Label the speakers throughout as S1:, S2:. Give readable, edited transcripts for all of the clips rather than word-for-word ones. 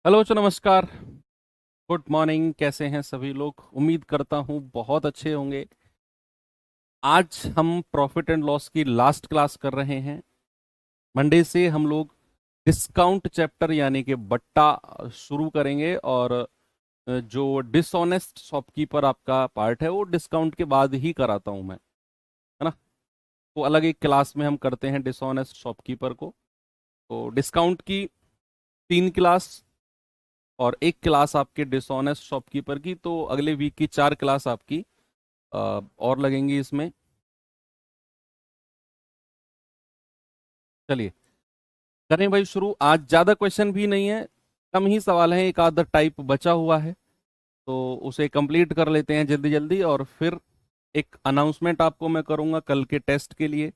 S1: Hello नमस्कार। Good morning. कैसे हैं सभी लोग? उम्मीद करता हूँ बहुत अच्छे होंगे। आज हम प्रॉफिट एंड लॉस की लास्ट क्लास कर रहे हैं। मंडे से हम लोग डिस्काउंट चैप्टर यानी कि बट्टा शुरू करेंगे, और जो डिसऑनेस्ट शॉपकीपर आपका पार्ट है वो डिस्काउंट के बाद ही कराता हूँ मैं, है ना। तो अलग एक क्लास में हम करते हैं डिसऑनेस्ट शॉपकीपर को। तो डिस्काउंट की 3 क्लास और एक क्लास आपके डिसऑनेस्ट शॉपकीपर की, तो अगले वीक की 4 क्लास आपकी और लगेंगी इसमें। चलिए करें भाई शुरू। आज ज़्यादा क्वेश्चन भी नहीं है, कम ही सवाल है, एक आधा टाइप बचा हुआ है, तो उसे कंप्लीट कर लेते हैं जल्दी जल्दी, और फिर एक अनाउंसमेंट आपको मैं करूंगा कल के टेस्ट के लिए।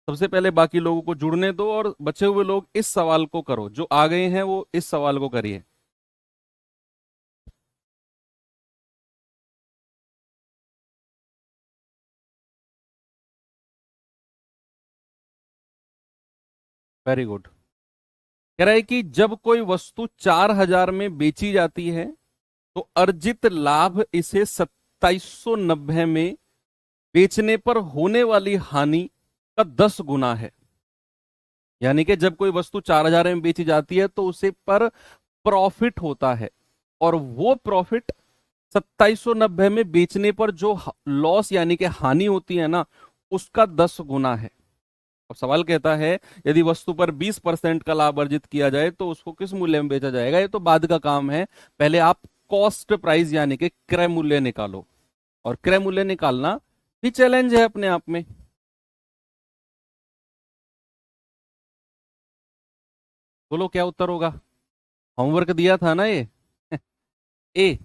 S1: सबसे पहले बाकी लोगों को जुड़ने दो, और बचे हुए लोग इस सवाल को करो, जो आ गए हैं वो इस सवाल को करिए। Very good. कह रहा है कि जब कोई वस्तु 4,000 में बेची जाती है तो अर्जित लाभ इसे 2790 में बेचने पर होने वाली हानि का 10 गुना है। यानी कि जब कोई वस्तु 4,000 में बेची जाती है तो उसे पर प्रॉफिट होता है, और वो प्रॉफिट 2790 में बेचने पर जो लॉस यानी कि हानि होती है ना, उसका 10 गुना है। अब सवाल कहता है यदि वस्तु पर 20% का लाभ अर्जित किया जाए तो उसको किस मूल्य में बेचा जाएगा। ये तो बाद का काम है, पहले आप कॉस्ट प्राइस यानी कि क्रय मूल्य निकालो, और क्रय मूल्य निकालना भी चैलेंज है अपने आप में। बोलो क्या उत्तर होगा? होमवर्क दिया था ना ये। ए।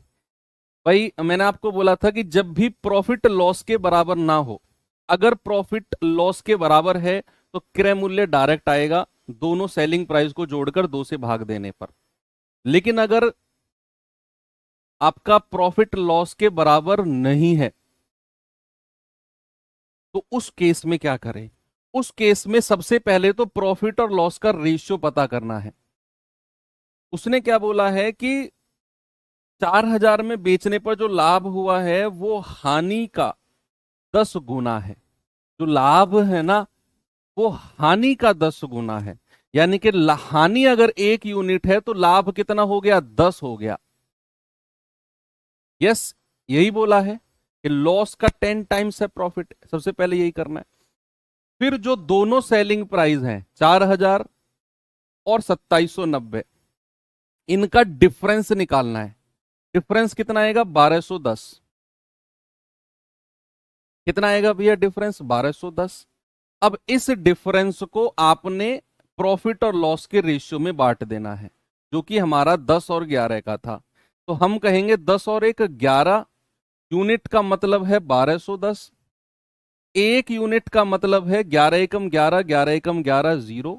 S1: भाई मैंने आपको बोला था कि जब भी प्रॉफिट लॉस के बराबर ना हो, अगर प्रॉफिट लॉस के बराबर है तो क्रय मूल्य डायरेक्ट आएगा, दोनों सेलिंग प्राइस को जोड़कर 2 से भाग देने पर। लेकिन अगर आपका प्रॉफिट लॉस के बराबर नहीं है तो उस केस में क्या करें? उस केस में सबसे पहले तो प्रॉफिट और लॉस का रेशियो पता करना है। उसने क्या बोला है कि 4,000 में बेचने पर जो लाभ हुआ है वो हानि का 10 गुना है। जो लाभ है ना, वो हानि का 10 गुना है। यानी कि हानि अगर 1 यूनिट है तो लाभ कितना हो गया? 10 हो गया। यस, यही बोला है कि लॉस का 10 टाइम्स है प्रॉफिट। सबसे पहले यही करना है। फिर जो दोनों सेलिंग प्राइस हैं 4,000 और 2790, इनका डिफरेंस निकालना है। डिफरेंस कितना आएगा? 1210। कितना आएगा भैया डिफरेंस? 1210। अब इस डिफरेंस को आपने प्रॉफिट और लॉस के रेशियो में बांट देना है, जो कि हमारा 10 और 11 का था। तो हम कहेंगे 10 और 1 11। यूनिट का मतलब है 1210। 1 यूनिट का मतलब है 11 एकम 11, 11 एकम 11 0।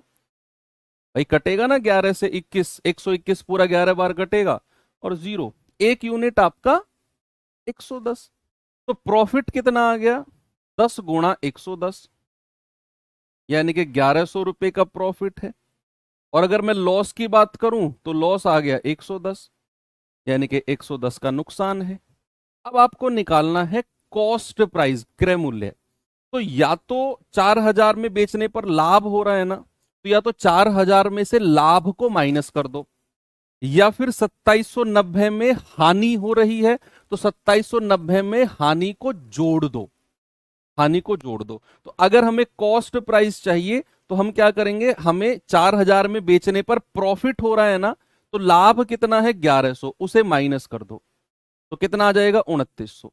S1: भाई कटेगा ना 11 से 21, 121 पूरा 11 बार कटेगा, और 0। 1 यूनिट आपका 110। तो प्रॉफिट कितना आ गया? 10 गुणा 110, यानी कि 1100 रुपए का प्रॉफिट है। और अगर मैं लॉस की बात करूं तो लॉस आ गया 110, यानी कि 110 का नुकसान है। अब आपको निकालना है कॉस्ट प्राइस, क्रय मूल्य। तो या तो 4,000 में बेचने पर लाभ हो रहा है ना, तो या तो 4,000 में से लाभ को माइनस कर दो, या फिर 2790 में हानि हो रही है तो 2790 में हानि को जोड़ दो। हानि को जोड़ दो। तो अगर हमें कॉस्ट प्राइस चाहिए तो हम क्या करेंगे? हमें 4,000 में बेचने पर प्रॉफिट हो रहा है ना, तो लाभ कितना है? 1100, उसे माइनस कर दो, तो कितना आ जाएगा? 2900।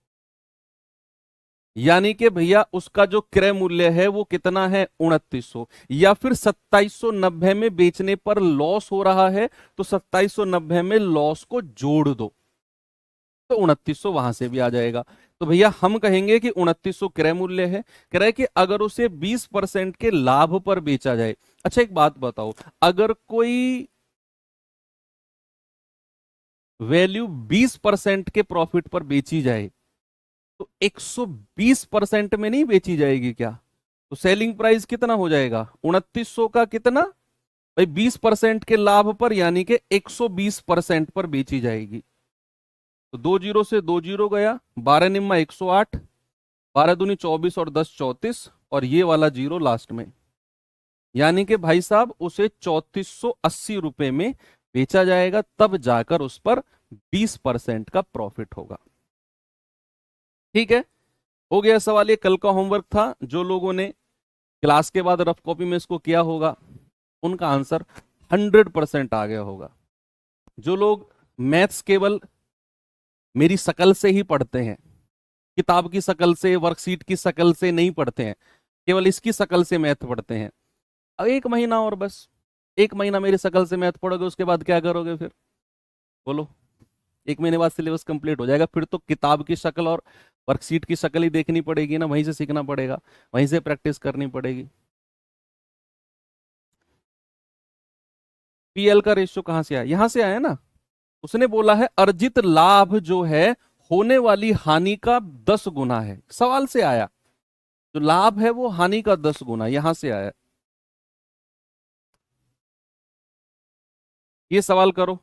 S1: यानी कि भैया उसका जो क्रय मूल्य है वो कितना है? 2900। या फिर 2790 में बेचने पर लॉस हो रहा है तो 2790 में लॉस को जोड़ दो, तो 2900 वहां से भी आ जाएगा। तो भैया हम कहेंगे कि 2900 क्रय मूल्य है। कह रहा है कि अगर उसे 20% के लाभ पर बेचा जाए। अच्छा एक बात बताओ, अगर कोई वैल्यू 20% के प्रॉफिट पर बेची जाए तो 120% में नहीं बेची जाएगी क्या? तो सेलिंग प्राइस कितना हो जाएगा? 2900 का कितना? भाई 20% के लाभ पर यानी कि 120% पर बेची जाएगी। तो 2 जीरो से 2 जीरो गया, 12 निम्मा 108, 12 दूनी 24 और 10 34, और ये वाला जीरो लास्ट में, यानी कि भाई साहब उसे 3480 रुपए में बेचा जाएगा, तब जाकर उस पर 20% का प्रॉफिट होगा। ठीक है, हो गया सवाल। ये कल का होमवर्क था। जो लोगों ने क्लास के बाद रफ कॉपी में इसको किया होगा उनका आंसर 100% आ गया होगा। जो लोग मैथ्स केवल मेरी शकल से ही पढ़ते हैं, किताब की शकल से, वर्कशीट की शकल से नहीं पढ़ते हैं, केवल इसकी शकल से मैथ पढ़ते हैं, अब 1 महीना और बस, 1 महीना मेरी शकल से मैथ पढ़ोगे, उसके बाद क्या करोगे फिर बोलो? 1 महीने बाद सिलेबस कंप्लीट हो जाएगा, फिर तो किताब की शक्ल और वर्कशीट की शक्ल ही देखनी पड़ेगी ना, वहीं से सीखना पड़ेगा, वहीं से प्रैक्टिस करनी पड़ेगी। पीएल का रेशियो कहां से आया? यहां से आया ना। उसने बोला है अर्जित लाभ जो है होने वाली हानि का 10 गुना है, सवाल से आया। जो लाभ है वो हानि का 10 गुना, यहां से आया। ये सवाल करो।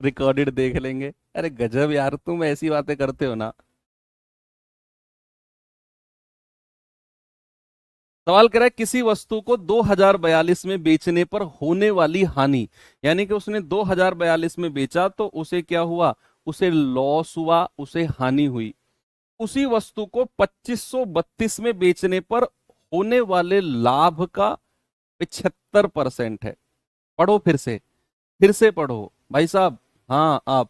S1: रिकॉर्डेड देख लेंगे। अरे गजब यार, तुम ऐसी बातें करते हो ना। सवाल कह रहा है किसी वस्तु को 2042 में बेचने पर होने वाली हानि, यानी कि उसने 2042 में बेचा तो उसे क्या हुआ? उसे लॉस हुआ, उसे हानि हुई। उसी वस्तु को 2532 में बेचने पर होने वाले लाभ का 75% है। पढ़ो फिर से, फिर से पढ़ो भाई साहब। हाँ आप,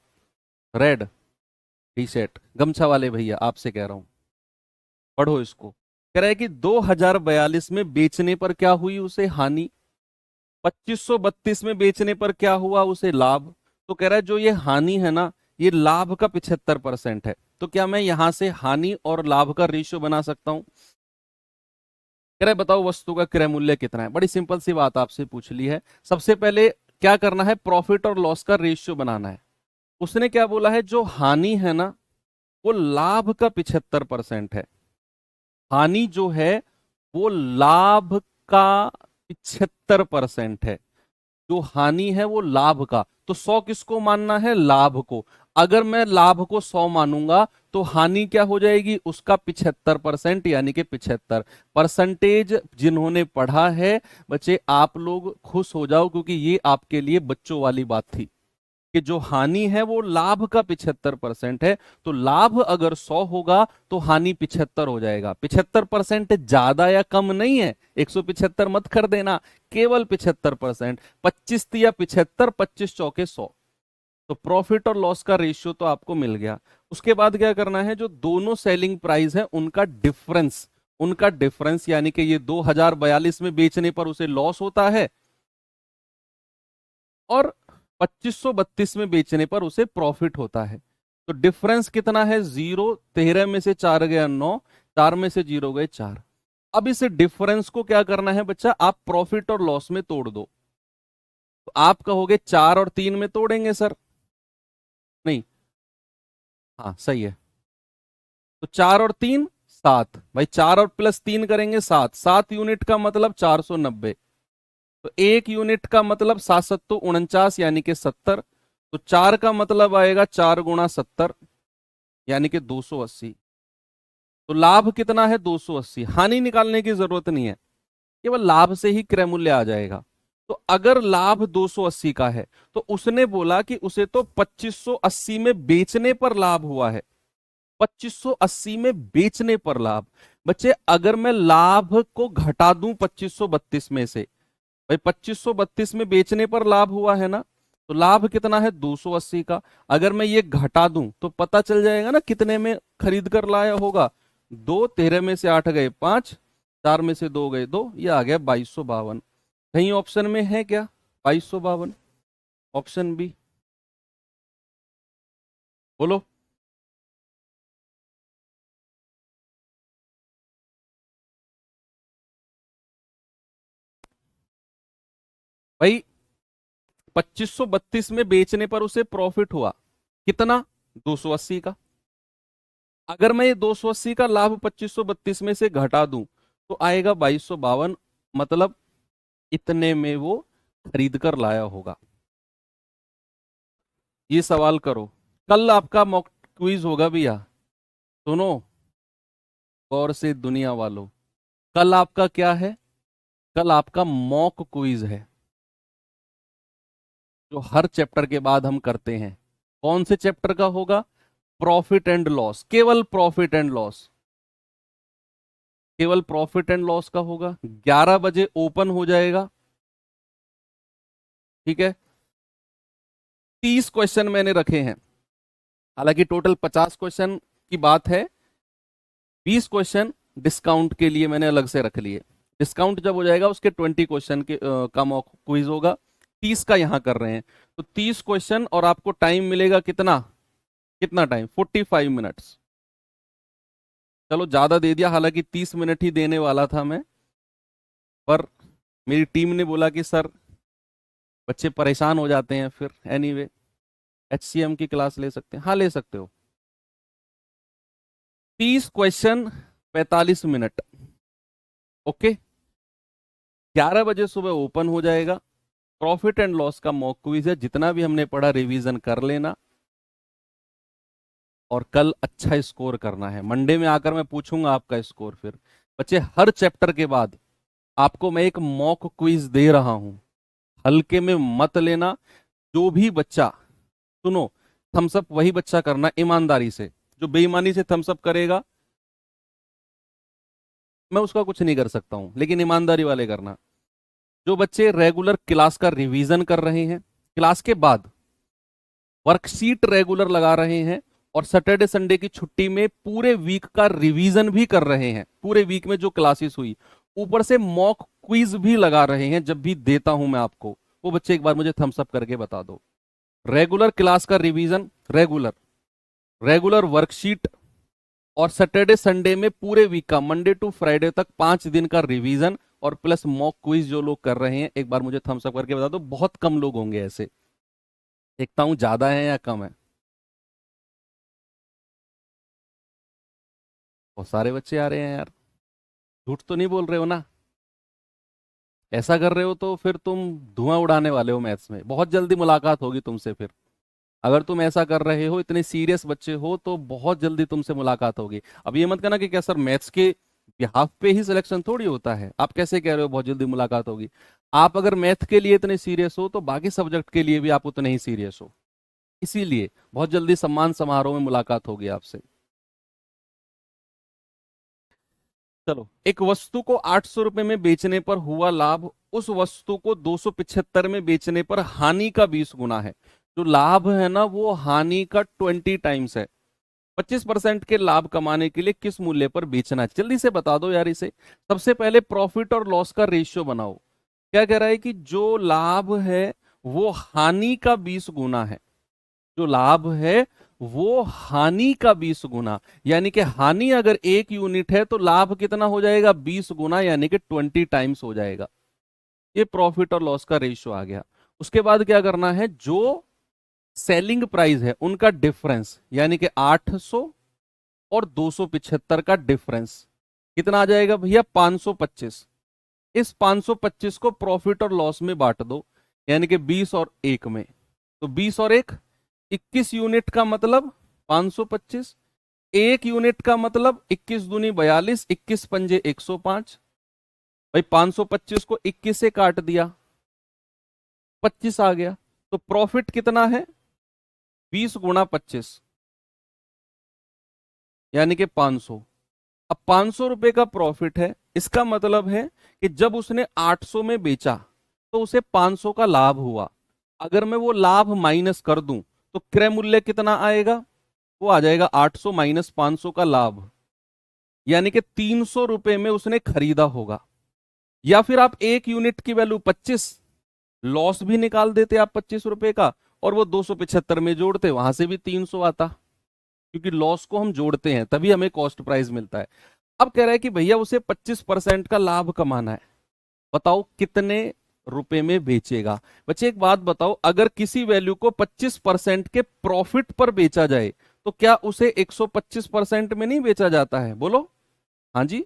S1: रेड टी शर्ट गमछा वाले भैया, आपसे कह रहा हूं, पढ़ो इसको। कह रहा है कि 2042 में बेचने पर क्या हुई? उसे हानि। 2532 में बेचने पर क्या हुआ? उसे लाभ। तो कह रहा है जो ये हानि है ना, ये लाभ का 75% है। तो क्या मैं यहां से हानि और लाभ का रेशियो बना सकता हूं? कह रहा है बताओ वस्तु का क्रय मूल्य कितना है। बड़ी सिंपल सी बात आपसे पूछ ली है। सबसे पहले क्या करना है? प्रॉफिट और लॉस का रेशियो बनाना है। उसने क्या बोला है? जो हानि है ना वो लाभ का 75% है। हानि जो है वो लाभ का 75% है। जो हानि है वो लाभ का, तो 100 किसको मानना है? लाभ को। अगर मैं लाभ को 100 मानूंगा तो हानि क्या हो जाएगी? उसका 75%, यानी कि 75%। जिन्होंने पढ़ा है बच्चे, आप लोग खुश हो जाओ, क्योंकि ये आपके लिए बच्चों वाली बात थी कि जो हानि है वो लाभ का 75% है। तो लाभ अगर 100 होगा तो हानि 75 हो जाएगा। 75% ज्यादा या कम नहीं है, 175 मत कर देना, केवल 75%। 25 या 75, 25 चौके 100। तो प्रॉफिट और लॉस का रेशियो तो आपको मिल गया। उसके बाद क्या करना है? जो दोनों सेलिंग प्राइस है उनका डिफरेंस यानी कि ये 2042 में बेचने पर उसे लॉस होता है और 2532 में बेचने पर उसे प्रॉफिट होता है। तो डिफरेंस कितना है? 0। 13 में से 4 गया 9, 4 में से 0 गए 4। अब इस डिफरेंस को क्या करना है बच्चा? आप प्रॉफिट और लॉस में तोड़ दो। तो आप कहोगे 4 और 3 में तोड़ेंगे सर? नहीं, हाँ सही है। तो 4 और 3 7, भाई 4 और प्लस 3 करेंगे 7, 7 यूनिट का मतलब 490। तो 1 यूनिट का मतलब 7 सत्तू 49, यानी कि 70। तो 4 का मतलब आएगा 4 गुणा 70, यानी कि 280। तो लाभ कितना है? 280। हानि निकालने की जरूरत नहीं है, केवल लाभ से ही क्रय मूल्य आ जाएगा। तो अगर लाभ 280 का है तो उसने बोला कि उसे तो 2580 में बेचने पर लाभ हुआ है। 2580 में बेचने पर लाभ। बच्चे अगर मैं लाभ को घटा दूं 2532 में से, भाई 2532 में बेचने पर लाभ हुआ है ना, तो लाभ कितना है? 280 का। अगर मैं ये घटा दूं तो पता चल जाएगा ना कितने में खरीद कर लाया होगा। 2, 13 में से 8 गए 5, 4 में से 2 गए 2, ये आ गया 2252। कहीं ऑप्शन में है क्या 2252? ऑप्शन बी, बोलो भाई। 2532 में बेचने पर उसे प्रॉफिट हुआ कितना, 280 का। अगर मैं ये 280 का लाभ 2532 में से घटा दूं तो आएगा 2252, मतलब इतने में वो खरीद कर लाया होगा। ये सवाल करो। कल आपका मॉक क्विज होगा भैया, सुनो गौर से दुनिया वालों। कल आपका क्या है, कल आपका मॉक क्विज है, जो हर चैप्टर के बाद हम करते हैं। कौन से चैप्टर का होगा, प्रॉफिट एंड लॉस, केवल प्रॉफिट एंड लॉस, केवल प्रॉफिट एंड लॉस का होगा। 11 बजे ओपन हो जाएगा, ठीक है। 30 क्वेश्चन मैंने रखे हैं, हालांकि टोटल 50 क्वेश्चन की बात है। 20 क्वेश्चन डिस्काउंट के लिए मैंने अलग से रख लिए। डिस्काउंट जब हो जाएगा उसके 20 क्वेश्चन के का मॉक क्विज होगा, 30 का यहां कर रहे हैं। तो 30 क्वेश्चन और आपको टाइम मिलेगा कितना, कितना टाइम, 45 मिनट्स। चलो ज्यादा दे दिया, हालांकि 30 मिनट ही देने वाला था मैं, पर मेरी टीम ने बोला कि सर बच्चे परेशान हो जाते हैं फिर। एनीवे HCM की क्लास ले सकते हैं, हाँ ले सकते हो। 30 क्वेश्चन 45 मिनट, ओके। 11 बजे सुबह ओपन हो जाएगा। प्रॉफिट एंड लॉस का मॉक क्विज है, जितना भी हमने पढ़ा रिवीजन कर लेना और कल अच्छा स्कोर करना है। मंडे में आकर मैं पूछूंगा आपका स्कोर। फिर बच्चे हर चैप्टर के बाद आपको मैं एक मॉक क्विज दे रहा हूं, हल्के में मत लेना। जो भी बच्चा, सुनो, थम्सअप वही बच्चा करना ईमानदारी से, जो बेईमानी से थम्सअप करेगा मैं उसका कुछ नहीं कर सकता हूं, लेकिन ईमानदारी वाले करना। जो बच्चे रेगुलर क्लास का रिवीजन कर रहे हैं, क्लास के बाद वर्कशीट रेगुलर लगा रहे हैं, और सैटरडे संडे की छुट्टी में पूरे वीक का रिवीजन भी कर रहे हैं, पूरे वीक में जो क्लासेस हुई, ऊपर से मॉक क्विज भी लगा रहे हैं जब भी देता हूं मैं आपको, वो बच्चे एक बार मुझे थम्स अप करके बता दो। रेगुलर क्लास का रिवीजन, रेगुलर रेगुलर वर्कशीट, और सैटरडे संडे में पूरे वीक का मंडे टू फ्राइडे तक 5 दिन का रिवीजन और प्लस मॉक क्विज जो लोग कर रहे हैं, एक बार मुझे थम्स अप करके बता दो। बहुत कम लोग होंगे ऐसे, देखता हूं ज्यादा है या कम है। बहुत सारे बच्चे आ रहे हैं यार, झूठ तो नहीं बोल रहे हो ना। ऐसा कर रहे हो तो फिर तुम धुआं उड़ाने वाले हो मैथ्स में, बहुत जल्दी मुलाकात होगी तुमसे फिर। अगर तुम ऐसा कर रहे हो, इतने सीरियस बच्चे हो, तो बहुत जल्दी तुमसे मुलाकात होगी। अब ये मत कहना कि क्या सर मैथ्स के बिहाफ पे ही सिलेक्शन थोड़ी होता है, आप कैसे कह रहे हो बहुत जल्दी मुलाकात होगी। आप अगर मैथ के लिए इतने सीरियस हो तो बाकी सब्जेक्ट के लिए भी आप उतने ही सीरियस हो, इसीलिए बहुत जल्दी सम्मान समारोह में मुलाकात होगी आपसे। चलो, एक वस्तु को 800 रुपए में बेचने पर हुआ लाभ उस वस्तु को 275 में बेचने पर हानि का 20 गुना है। जो लाभ है ना वो हानि का 20 टाइम्स है। 25% के लाभ कमाने के लिए किस मूल्य पर बेचना है, जल्दी से बता दो यार इसे। सबसे पहले प्रॉफिट और लॉस का रेशियो बनाओ। क्या कह रहा है कि जो लाभ है वो हानि का 20 गुना है, जो लाभ है वो हानि का 20 गुना, यानी कि हानि अगर 1 यूनिट है तो लाभ कितना हो जाएगा, 20 गुना, यानी कि 20 टाइम्स हो जाएगा। ये प्रॉफिट और लॉस का रेशियो आ गया। उसके बाद क्या करना है, जो सेलिंग प्राइस है उनका डिफरेंस, यानी कि 800 और 275 का डिफरेंस कितना आ जाएगा भैया, 525। इस 525 को प्रॉफिट और लॉस में बांट दो, यानी कि 20 और 1 में। तो 20 और 1 21 यूनिट का मतलब 525, 1 यूनिट का मतलब 21 दूनी 42, 21 पंजे 105। भाई 525 को 21 से काट दिया, 25 आ गया। तो प्रॉफिट कितना है, 20 गुणा 25, यानी कि 500। अब 500 रुपए का प्रॉफिट है, इसका मतलब है कि जब उसने 800 में बेचा तो उसे 500 का लाभ हुआ। अगर मैं वो लाभ माइनस कर दूं तो क्रय मूल्य कितना आएगा, वो आ जाएगा 800 माइनस 500 का लाभ, यानी कि 300 रुपए में उसने खरीदा होगा। या फिर आप 1 यूनिट की वैल्यू 25, लॉस भी निकाल देते आप 25 रुपए का, और वो 275 में जोड़ते, वहां से भी 300 आता, क्योंकि लॉस को हम जोड़ते हैं तभी हमें कॉस्ट प्राइस मिलता है। अब कह रहा है कि भैया उसे 25% का लाभ कमाना है, बताओ कितने रुपए में बेचेगा। बच्चे एक बात बताओ, अगर किसी वैल्यू को 25% के प्रॉफिट पर बेचा जाए तो क्या उसे 125% में नहीं बेचा जाता है? बोलो। हाँ जी।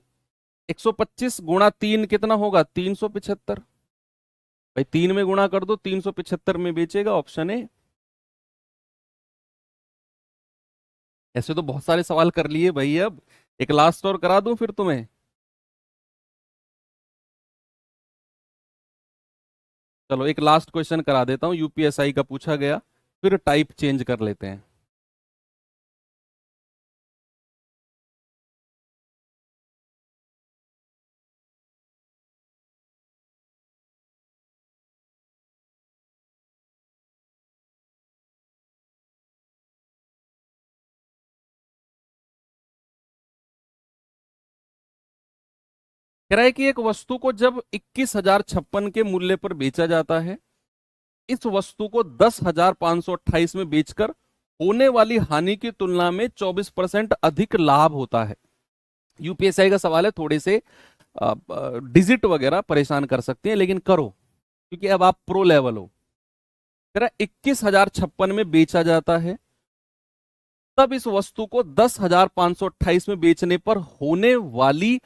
S1: 125 गुणा 3 कितना होगा? 375। भाई 3 में गुणा कर दो, 375 में बेचेगा, ऑप्शन है। ऐसे तो बहुत सारे सवाल कर लिए भाई। अब एक लास्ट और करा दूं फिर तुम्हें। चलो एक लास्ट क्वेश्चन करा देता हूं, यूपीएसआई का पूछा गया, फिर टाइप चेंज कर लेते हैं। कह रहा है कि एक वस्तु को जब 21,056 के मूल्य पर बेचा जाता है, इस वस्तु को 10,528 में बेचकर होने वाली हानि की तुलना में 24% अधिक लाभ होता है। यूपीएसआई का सवाल है, थोड़े से डिजिट वगैरह परेशान कर सकते हैं, लेकिन करो क्योंकि अब आप प्रो लेवल हो। कह रहा 21,056 में बेचा जाता है, तब इस वस्तु को 10,528 में बेचने पर होने वाली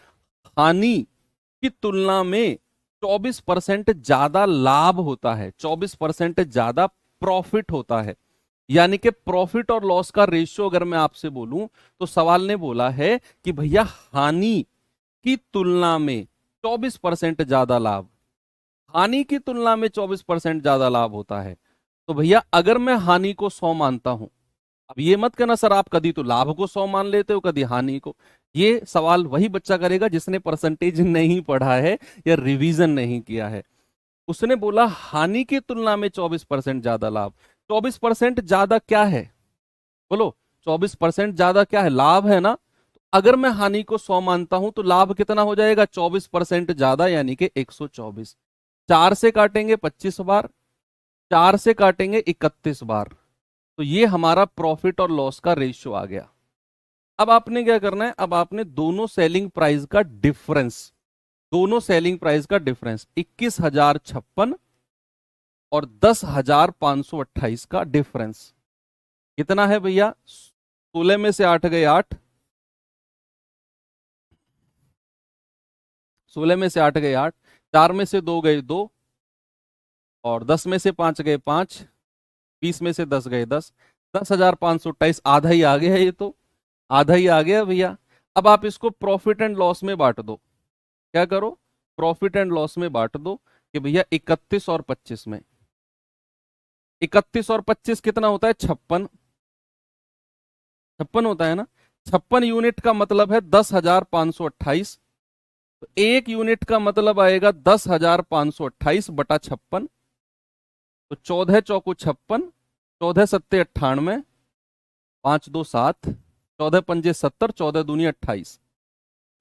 S1: हानि की तुलना में 24% ज्यादा लाभ होता है, 24% ज्यादा प्रॉफिट होता है। यानी कि प्रॉफिट और लॉस का रेशियो अगर मैं आपसे बोलूं तो सवाल ने बोला है कि भैया हानि की तुलना में 24% ज्यादा लाभ, हानि की तुलना में 24% ज्यादा लाभ होता है। तो भैया अगर मैं हानि को 100 मानता हूं, अब ये मत कहना सर आप कभी तो लाभ को 100 मान लेते हो, कभी हानि को। ये सवाल वही बच्चा करेगा जिसने परसेंटेज नहीं पढ़ा है या रिवीजन नहीं किया है। उसने बोला हानि की तुलना में 24% ज्यादा लाभ। 24% ज्यादा क्या है? बोलो। 24% ज्यादा क्या है? लाभ है ना। तो अगर मैं हानि को 100 मानता हूं तो लाभ कितना हो जाएगा? 24% ज्यादा, यानी कि 124। 4 से काटेंगे 25 बार, 4 से काटेंगे 31 बार, तो ये हमारा प्रॉफिट और लॉस का रेशियो आ गया। अब आपने क्या करना है? अब आपने दोनों सेलिंग प्राइस का डिफरेंस, दोनों सेलिंग प्राइस का डिफरेंस 21,056 और 10,528 का डिफरेंस कितना है भैया? 16 में से 8 गए 8, 16 में से 8 गए 8, 4 में से 2 गए 2, और 10 में से 5 गए 5, 20 में से 10 गए 10, 10,528 आधा ही आ गया। ये तो आधा ही आ गया भैया। अब आप इसको प्रॉफिट एंड लॉस में बांट दो। क्या करो? प्रॉफिट एंड लॉस में बांट दो कि भैया 31 और 25 में। 31 और 25 कितना होता है? 56। 56 होता है ना। 56 यूनिट का मतलब है 10,528। तो एक यूनिट का मतलब आएगा 10,528 बटा 56। तो 14 चौकू 56, 14 सत्ते 98, 5 2 7, 14 पंजे 70, 14 दूनी 28।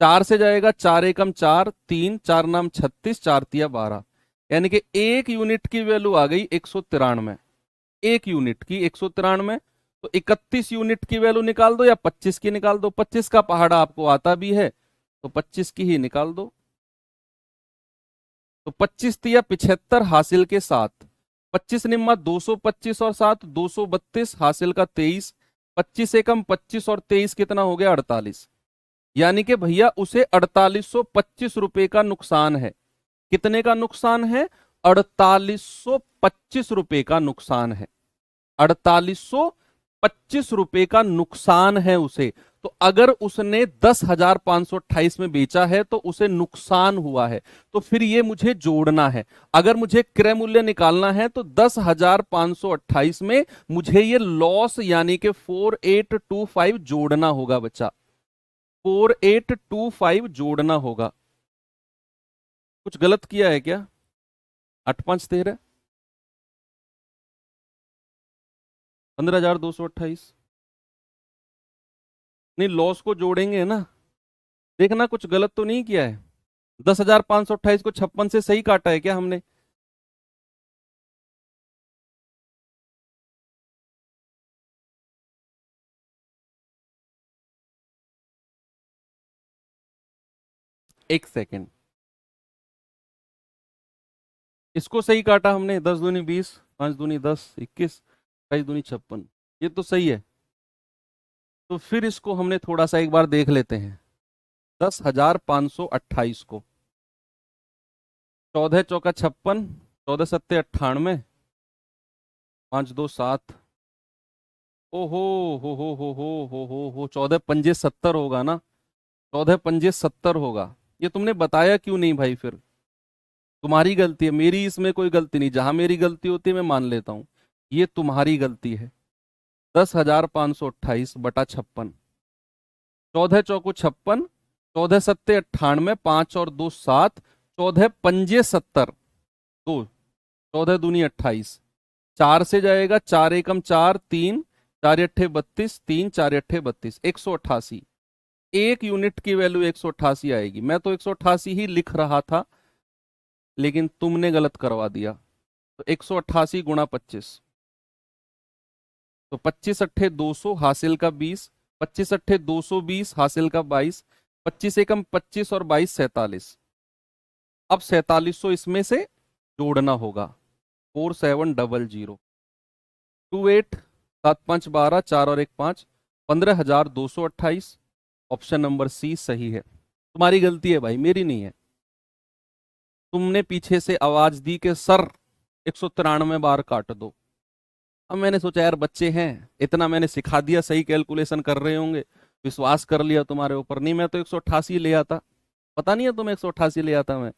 S1: 4 से जाएगा 4 एकम 4, 3 4 नाम 36, 4 तिया 12, यानी कि एक यूनिट की वैल्यू आ गई 193। एक यूनिट की 193। तो 31 यूनिट की वैल्यू निकाल दो या 25 की निकाल दो। 25 का पहाड़ा आपको आता भी है तो 25 की ही निकाल दो। तो 25 तिया 75 हासिल के 7, 25 निम्मा 225 और 7 232 हासिल का 23, 25 एकम 25 और 23 कितना हो गया? 48। यानी कि भैया उसे 4825 रुपए का नुकसान है। कितने का नुकसान है? 4825 रुपए का नुकसान है। 4825 रुपए का नुकसान है उसे। तो अगर उसने 10,528 में बेचा है तो उसे नुकसान हुआ है। तो फिर ये मुझे जोड़ना है। अगर मुझे क्रय मूल्य निकालना है तो 10,528 में मुझे ये लॉस यानी कि 4825 जोड़ना होगा बच्चा। 4825 जोड़ना होगा। कुछ गलत किया है क्या? 8 5 13, 15,228। नहीं, लॉस को जोड़ेंगे ना। देखना कुछ गलत तो नहीं किया है। 10,528 को 56 से सही काटा है क्या हमने? एक सेकेंड। इसको सही काटा हमने, 10 दूनी 20, 5 दूनी 10, 21, 22 दूनी 56, ये तो सही है। तो फिर इसको हमने थोड़ा सा एक बार देख लेते हैं, 10,528 को, 14 चौका 56, 14 सत्ते 98, 5 2 7, ओहो हो, 14 पंजे 70 होगा ना, 14 पंजे 70 होगा। ये तुमने बताया क्यों नहीं भाई? फिर तुम्हारी गलती है, मेरी इसमें कोई गलती नहीं। जहां मेरी गलती होती है मैं मान लेता हूं, ये तुम्हारी गलती है। 10,528/56, 14 चौको 56, 14 सत्ते 98, 5 और 2 7, 14 पंजे 70, तो 14 दूनी 28, 4 से जाएगा, 4 एकम 4, 3, 4 अट्ठे 32, 3 4 अट्ठे 32, 188। एक यूनिट की वैल्यू 188 आएगी। मैं तो 188 ही लिख रहा था, लेकिन तुमने गलत करवा दिया। तो 188 गुणा 25, तो 25 अट्ठे 200, हासिल का 20, 25 अट्ठे 220, हासिल का 22, 25 एकम 25 और 22 47। अब 4700 इसमें से जोड़ना होगा, 4700, 28, 7 5 12, 4 और 1 5, 15,228। ऑप्शन नंबर सी सही है। तुम्हारी गलती है भाई, मेरी नहीं है। तुमने पीछे से आवाज दी कि सर 193 बार काट दो। अब मैंने सोचा यार बच्चे हैं, इतना मैंने सिखा दिया, सही कैलकुलेशन कर रहे होंगे, विश्वास कर लिया तुम्हारे ऊपर। नहीं, मैं तो 188 ले आता। पता नहीं है तुम्हें 188 ले आता मैं।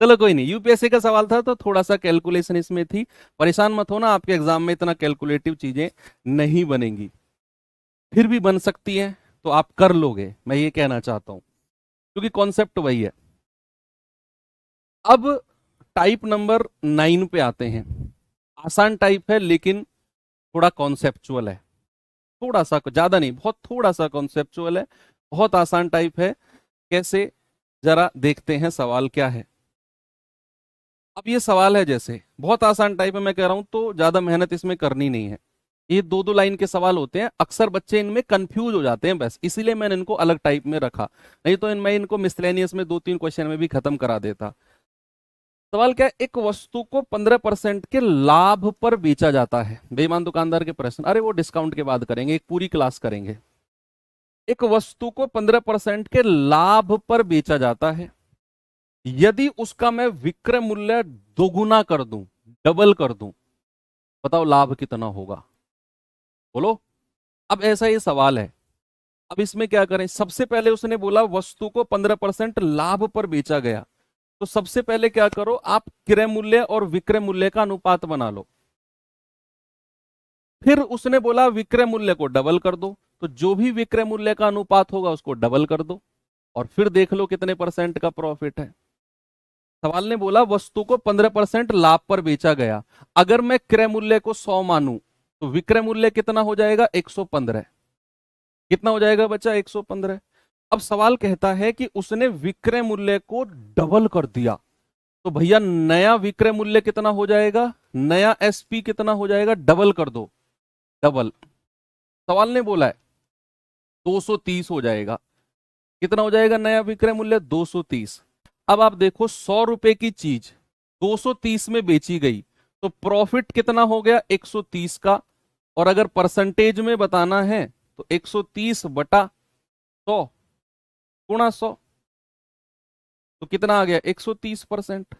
S1: चलो कोई नहीं, यूपीएससी का सवाल था तो थोड़ा सा कैलकुलेशन इसमें थी। परेशान मत होना, आपके एग्जाम में इतना कैलकुलेटिव चीजें नहीं बनेंगी, फिर भी बन सकती है तो आप कर लोगे, मैं ये कहना चाहता हूं, क्योंकि कॉन्सेप्ट वही है। अब टाइप नंबर 9 पे आते हैं। आसान टाइप है लेकिन थोड़ा कॉन्सेप्चुअल है, थोड़ा सा, ज्यादा नहीं, बहुत थोड़ा सा कॉन्सेप्चुअल है। बहुत आसान टाइप है। कैसे, जरा देखते हैं सवाल क्या है। अब ये सवाल है, जैसे बहुत आसान टाइप है, मैं कह रहा हूं तो ज्यादा मेहनत इसमें करनी नहीं है। ये 2 2 लाइन के सवाल होते हैं, अक्सर बच्चे इनमें कंफ्यूज हो जाते हैं, बस इसीलिए मैंने इनको अलग टाइप में रखा। नहीं तो इनमें इनको मिसलेनियस में 2 3 क्वेश्चन में भी खत्म करा देता। सवाल क्या है, एक वस्तु को 15% के लाभ पर बेचा जाता है। बेईमान दुकानदार के प्रश्न, अरे वो डिस्काउंट के बाद करेंगे, एक पूरी क्लास करेंगे। एक वस्तु को 15% के लाभ पर बेचा जाता है, यदि उसका मैं विक्रय मूल्य दोगुना कर दूं, डबल कर दूं, बताओ लाभ कितना होगा? बोलो। अब ऐसा ये सवाल है। अब इसमें क्या करें? सबसे पहले उसने बोला वस्तु को 15% लाभ पर बेचा गया, तो सबसे पहले क्या करो, आप क्रय मूल्य और विक्रय मूल्य का अनुपात बना लो। फिर उसने बोला विक्रय मूल्य को डबल कर दो, तो जो भी विक्रय मूल्य का अनुपात होगा उसको डबल कर दो, और फिर देख लो कितने परसेंट का प्रॉफिट है। सवाल ने बोला वस्तु को 15% लाभ पर बेचा गया, अगर मैं क्रय मूल्य को 100 मानूं तो विक्रय मूल्य कितना हो जाएगा? 115। कितना हो जाएगा बच्चा? 115। अब सवाल कहता है कि उसने विक्रय मूल्य को डबल कर दिया, तो भैया नया विक्रय मूल्य कितना हो जाएगा? नया एसपी कितना हो जाएगा? डबल कर दो, डबल। सवाल ने बोला है 230 हो जाएगा। कितना हो जाएगा नया विक्रय मूल्य? 230। अब आप देखो 100 रुपए की चीज 230 में बेची गई, तो प्रॉफिट कितना हो गया? 130 का। और अगर परसेंटेज में बताना है तो 130/100 गुणा 100, तो कितना आ गया? 130%।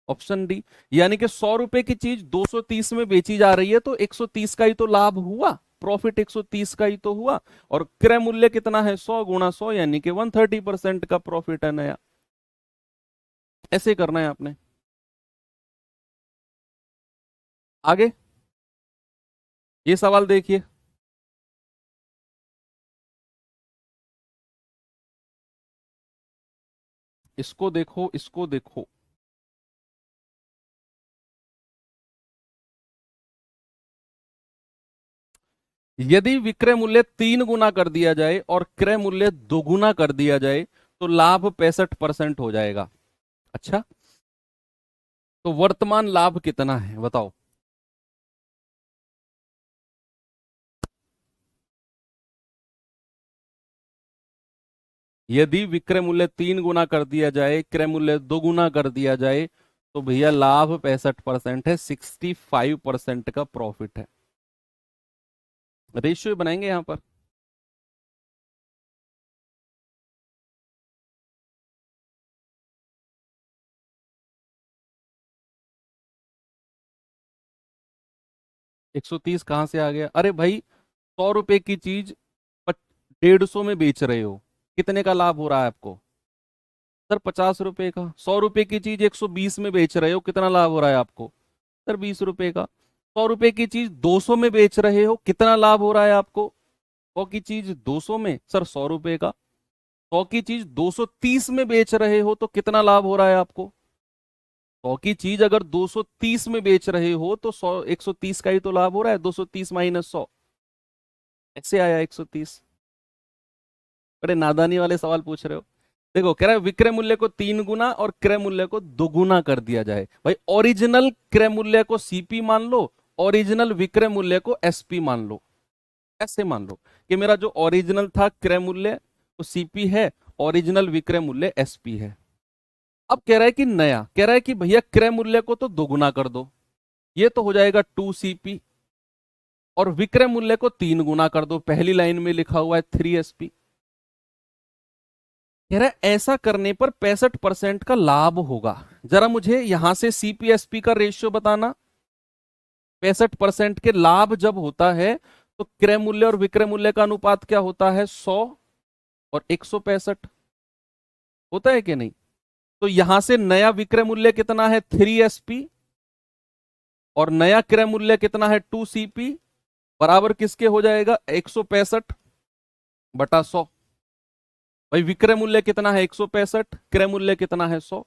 S1: Option D. यानी कि 100 रुपए की चीज 230 में बेची जा रही है, तो 130 का ही तो लाभ हुआ, प्रॉफिट 130 का ही तो हुआ। और क्रय मूल्य कितना है? 100 गुणा 100, यानी कि 130% का प्रॉफिट है नया। ऐसे करना है आपने। आगे ये सवाल देखिए, इसको देखो, इसको देखो। यदि विक्रय मूल्य 3 गुना कर दिया जाए और क्रय मूल्य 2 गुना कर दिया जाए, तो लाभ 65% हो जाएगा। अच्छा, तो वर्तमान लाभ कितना है बताओ? यदि विक्रय मूल्य 3 गुना कर दिया जाए, क्रय मूल्य 2 गुना कर दिया जाए, तो भैया लाभ 65% है, 65% का प्रॉफिट है। रेशियो बनाएंगे यहां पर। एक सौ तीस कहां से आ गया? अरे भाई, 100 रुपए की चीज 150 में बेच रहे हो, कितने का लाभ हो रहा है आपको? सर 50 रुपए का। 100 रुपए की चीज 120 में बेच रहे हो, कितना लाभ हो रहा है आपको? सर 20 रुपए का। 100 रुपए की चीज 200 में बेच रहे हो, कितना लाभ हो रहा है आपको? 100 की चीज 200 में, सर 100 रुपए का। 100 की चीज 230 में बेच रहे हो, तो कितना लाभ हो रहा है आपको? 100 की चीज अगर 230 में बेच रहे हो तो 130 का ही तो लाभ हो रहा है। 230 माइनस 100, ऐसे आया 130। बड़े नादानी वाले सवाल पूछ रहे हो। देखो, कह रहा है विक्रय मूल्य को 3 गुना और क्रय मूल्य को 2 गुना कर दिया जाए। भाई, ओरिजिनल क्रय मूल्य को सीपी मान लो, ओरिजिनल विक्रय मूल्य को एसपी मान लो। ऐसे मान लो कि मेरा जो ओरिजिनल था क्रय मूल्य वो सीपी है, ओरिजिनल विक्रय मूल्य एसपी है। अब कह रहा है कि नया, कह रहा है कि भैया क्रय मूल्य को तो 2 गुना कर दो, ये तो हो जाएगा 2 CP, और विक्रय मूल्य को 3 गुना कर दो, पहली लाइन में लिखा हुआ है 3 SP। कह रहा है ऐसा करने पर 65% का लाभ होगा। जरा मुझे यहां से CPSP का रेशियो बताना। 65% के लाभ जब होता है तो क्रय मूल्य और विक्रय मूल्य का अनुपात क्या होता है? 100 और 165 होता है कि नहीं? तो यहां से नया विक्रय मूल्य कितना है? 3SP, और नया क्रय मूल्य कितना है? 2 CP, बराबर किसके हो जाएगा? 165 बटा 100। भाई, विक्रय मूल्य कितना है? 165, क्रय मूल्य कितना है? 100।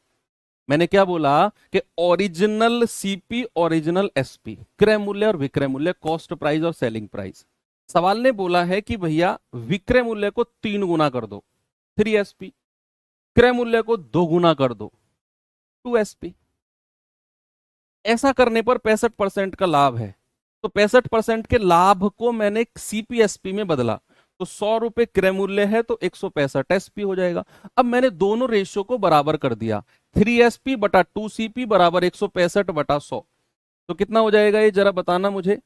S1: मैंने क्या बोला कि ओरिजिनल सीपी, ओरिजिनल एसपी, क्रय मूल्य और विक्रय मूल्य, कॉस्ट प्राइस और सेलिंग प्राइस। सवाल ने बोला है कि भैया विक्रय मूल्य को 3 गुना कर दो, 3 SP, क्रय मूल्य को 2 गुना कर दो, 2 SP। ऐसा करने पर 65% का लाभ है। तो 65% के लाभ को मैंने CPSP में बदला, तो 100 रुपए क्रय मूल्य है तो 165 SP हो जाएगा। अब मैंने दोनों रेशियो को बराबर कर दिया, 3SP बटा 2 CP बराबर 165 बटा 100। तो कितना हो जाएगा ये, जरा बताना मुझे।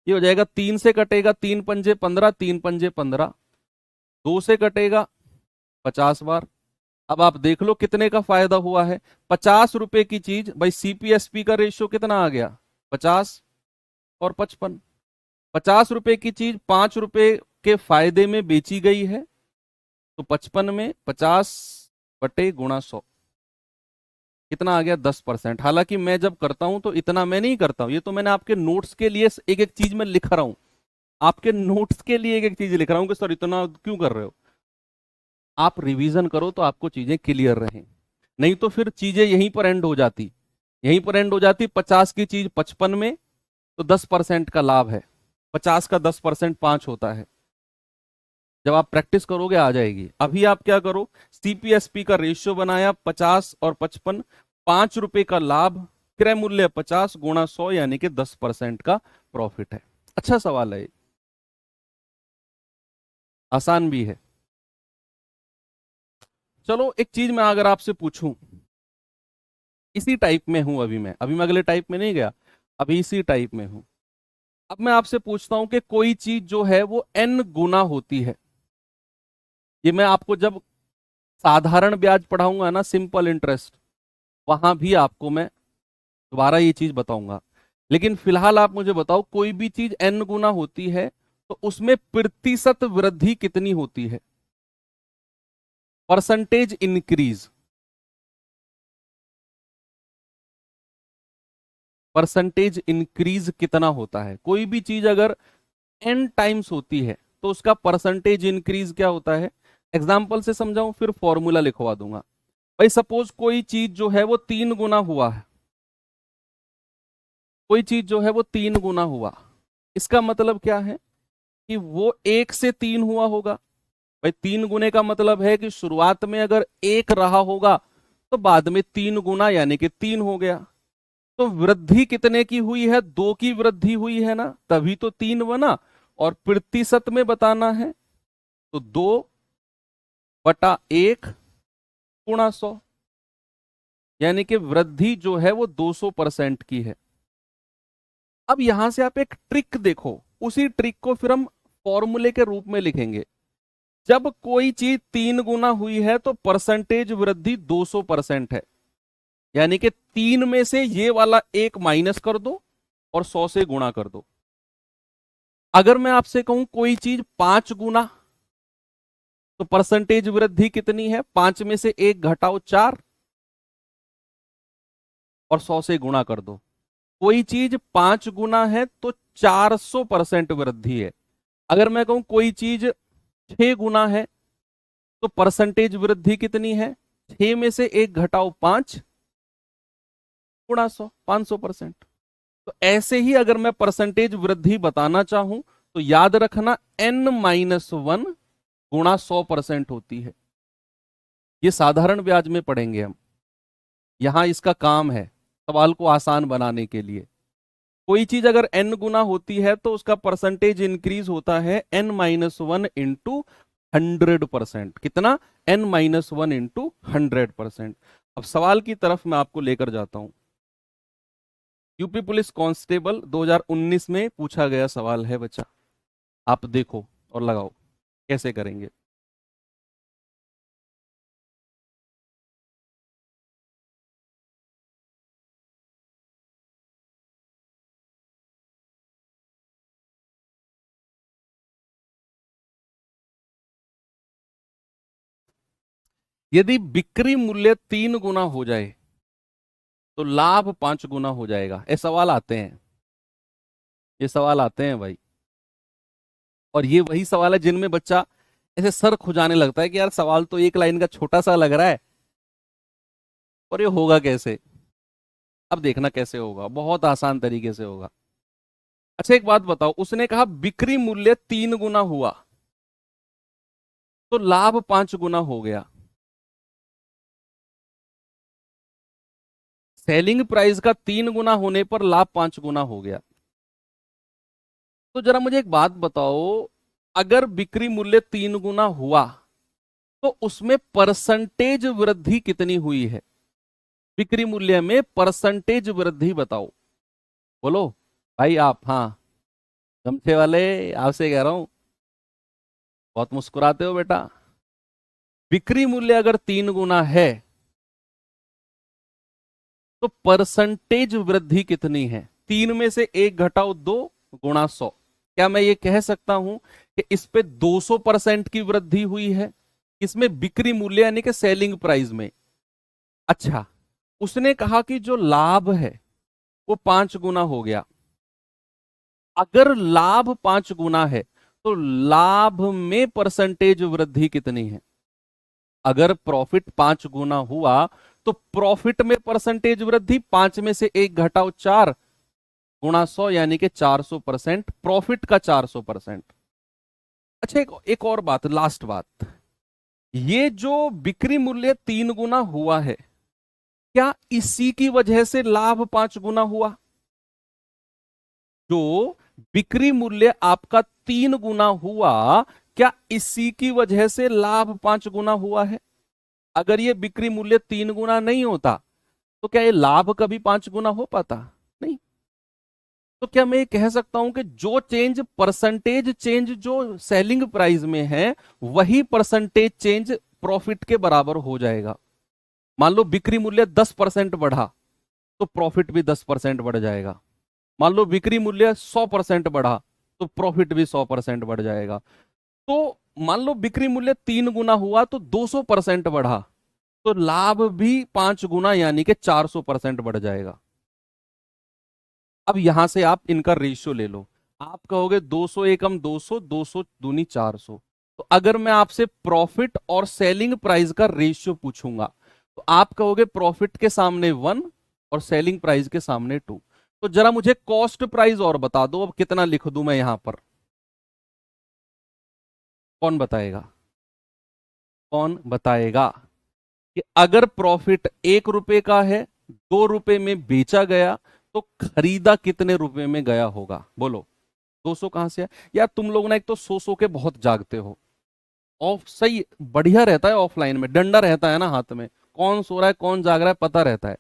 S1: ये हो जाएगा 3 से कटेगा 3 पंजे 15, 3 पंजे 15, 2 से कटेगा 50 बार। अब आप देख लो कितने का फायदा हुआ है। 50 रुपए की चीज, भाई CPSP का रेशियो कितना आ गया? 50 और 55। 50 रुपए की चीज 5 रुपए के फायदे में बेची गई है, तो 55 में 50 बटे गुणा 100 कितना आ गया? 10%। हालांकि मैं जब करता हूं तो इतना मैं नहीं करता हूं, ये तो मैंने आपके नोट्स के लिए एक एक चीज में लिख रहा हूं, आपके नोट्स के लिए एक एक चीज लिख रहा हूं कि सर इतना क्यों कर रहे हो। आप रिवीजन करो तो आपको चीजें क्लियर रहें, नहीं तो फिर चीजें यहीं पर एंड हो जाती, यहीं पर एंड हो जाती। 50 की चीज 55 में, तो 10% का लाभ है। 50 का 10% 5 होता है। जब आप प्रैक्टिस करोगे आ जाएगी। अभी आप क्या करो, CPSP का रेशियो बनाया 50 और 55, 5 रुपए का लाभ, क्रय मूल्य 50 गुणा 100 यानी कि 10% का प्रॉफिट है। अच्छा सवाल है, आसान भी है। चलो एक चीज मैं अगर आपसे पूछूं, इसी टाइप में हूं अभी मैं अगले टाइप में नहीं गया, अभी इसी टाइप में हूं। अब मैं आपसे पूछता हूं कि कोई चीज जो है वो n गुना होती है। ये मैं आपको जब साधारण ब्याज पढ़ाऊंगा ना, सिंपल इंटरेस्ट, वहां भी आपको मैं दोबारा ये चीज बताऊंगा। लेकिन फिलहाल आप मुझे बताओ, कोई भी चीज n गुना होती है तो उसमें प्रतिशत वृद्धि कितनी होती है? परसेंटेज इंक्रीज, परसेंटेज इंक्रीज कितना होता है? कोई भी चीज अगर n टाइम्स होती है तो उसका परसेंटेज इंक्रीज क्या होता है? एग्जाम्पल से समझाऊं फिर फॉर्मूला लिखवा दूंगा। भाई सपोज कोई चीज जो है वो 3 गुना हुआ है, कोई चीज जो है वो 3 गुना हुआ, इसका मतलब क्या है कि वो 1 से 3 हुआ होगा। भाई 3 गुने का मतलब है कि शुरुआत में अगर 1 रहा होगा तो बाद में 3 गुना यानी कि 3 हो गया। तो वृद्धि कितने की हुई है? 2 की वृद्धि हुई है ना, तभी तो 3 बना। और प्रतिशत में बताना है तो 2 बटा 1 गुणा 100, यानी कि वृद्धि जो है वो 200% की है। अब यहां से आप एक ट्रिक देखो, उसी ट्रिक को फिर हम फॉर्मूले के रूप में लिखेंगे। जब कोई चीज 3 गुना हुई है तो परसेंटेज वृद्धि 200% है, यानी कि 3 में से ये वाला एक माइनस कर दो और 100 से गुणा कर दो। अगर मैं आपसे कहूं कोई चीज 5 गुना, तो परसेंटेज वृद्धि कितनी है? 5 में से एक घटाओ 4 और 100 से गुणा कर दो। कोई चीज 5 गुना है तो 400% वृद्धि है। अगर मैं कहूं कोई चीज 6 गुना है तो परसेंटेज वृद्धि कितनी है? 6 में से एक घटाओ 5 गुणा 100, 500%। तो ऐसे ही अगर मैं परसेंटेज वृद्धि बताना चाहूं तो याद रखना n-1 गुणा 100% होती है। ये साधारण ब्याज में पढ़ेंगे हम, यहां इसका काम है सवाल को आसान बनाने के लिए। कोई चीज अगर n गुना होती है तो उसका परसेंटेज इंक्रीज होता है n-1 इंटू 100%। कितना? n-1 into 100%। अब सवाल की तरफ मैं आपको लेकर जाता हूं। यूपी पुलिस कांस्टेबल 2019 में पूछा गया सवाल है बच्चा, आप देखो और लगाओ कैसे करेंगे। यदि बिक्री मूल्य 3 गुना हो जाए तो लाभ 5 गुना हो जाएगा। ये सवाल आते हैं, ये सवाल आते हैं भाई। और ये वही सवाल है जिनमें बच्चा ऐसे सर खुजाने लगता है कि यार सवाल तो एक लाइन का छोटा सा लग रहा है और ये होगा कैसे। अब देखना कैसे होगा, बहुत आसान तरीके से होगा। अच्छा एक बात बताओ, उसने कहा बिक्री मूल्य 3 गुना हुआ तो लाभ 5 गुना हो गया। सेलिंग प्राइस का 3 गुना होने पर लाभ 5 गुना हो गया। तो जरा मुझे एक बात बताओ, अगर बिक्री मूल्य 3 गुना हुआ तो उसमें परसेंटेज वृद्धि कितनी हुई है? बिक्री मूल्य में परसेंटेज वृद्धि बताओ। बोलो भाई आप, हाँ गमछे वाले, आपसे कह रहा हूं, बहुत मुस्कुराते हो बेटा। बिक्री मूल्य अगर 3 गुना है तो परसेंटेज वृद्धि कितनी है? 3 में से एक घटाओ 2 गुणा 100। क्या मैं ये कह सकता हूं कि इस पे 200% की वृद्धि हुई है? इसमें बिक्री मूल्य यानी कि सेलिंग प्राइस में। अच्छा, उसने कहा कि जो लाभ है वो 5 गुना हो गया। अगर लाभ 5 गुना है तो लाभ में परसेंटेज वृद्धि कितनी है? अगर प्रॉफिट 5 गुना हुआ तो प्रॉफिट में परसेंटेज वृद्धि 5 में से एक घटाओ 4 गुणा 100, यानी कि 400%। प्रॉफिट का 400%। अच्छा एक और बात, लास्ट बात, ये जो बिक्री मूल्य 3 गुना हुआ है, क्या इसी की वजह से लाभ 5 गुना हुआ? जो बिक्री मूल्य आपका 3 गुना हुआ, क्या इसी की वजह से लाभ 5 गुना हुआ है? अगर ये बिक्री मूल्य 3 गुना नहीं होता तो क्या ये लाभ कभी 5 गुना हो पाता? नहीं। तो क्या मैं ये कह सकता हूं कि जो चेंज, परसेंटेज चेंज जो सेलिंग प्राइस में है, वही परसेंटेज चेंज प्रॉफिट के बराबर हो जाएगा? मान लो बिक्री मूल्य 10% बढ़ा तो प्रॉफिट भी 10% बढ़ जाएगा। मान लो बिक्री मूल्य 100% बढ़ा तो प्रॉफिट भी 100% बढ़ जाएगा। तो मान लो बिक्री मूल्य 3 गुना हुआ तो 200% बढ़ा तो लाभ भी 5 गुना यानी कि 400% बढ़ जाएगा। अब यहां से आप इनका रेशियो ले लो। आप कहोगे 200 एकम 200, 200 दूनी 400। तो अगर मैं आपसे प्रॉफिट और सेलिंग प्राइस का रेशियो पूछूंगा तो आप कहोगे प्रॉफिट के सामने 1 और सेलिंग प्राइस के सामने 2। तो जरा मुझे कॉस्ट प्राइस और बता दो, अब कितना लिख दूं मैं यहां पर? कौन बताएगा? कौन बताएगा कि अगर प्रॉफिट 1 रुपए का है, 2 रुपए में बेचा गया, तो खरीदा कितने रुपए में गया होगा? बोलो। 200 कहां से है यार? तुम लोग ना एक तो सो के बहुत जागते हो। ऑफ सही बढ़िया रहता है, ऑफलाइन में डंडा रहता है ना हाथ में, कौन सो रहा है कौन जाग रहा है पता रहता है।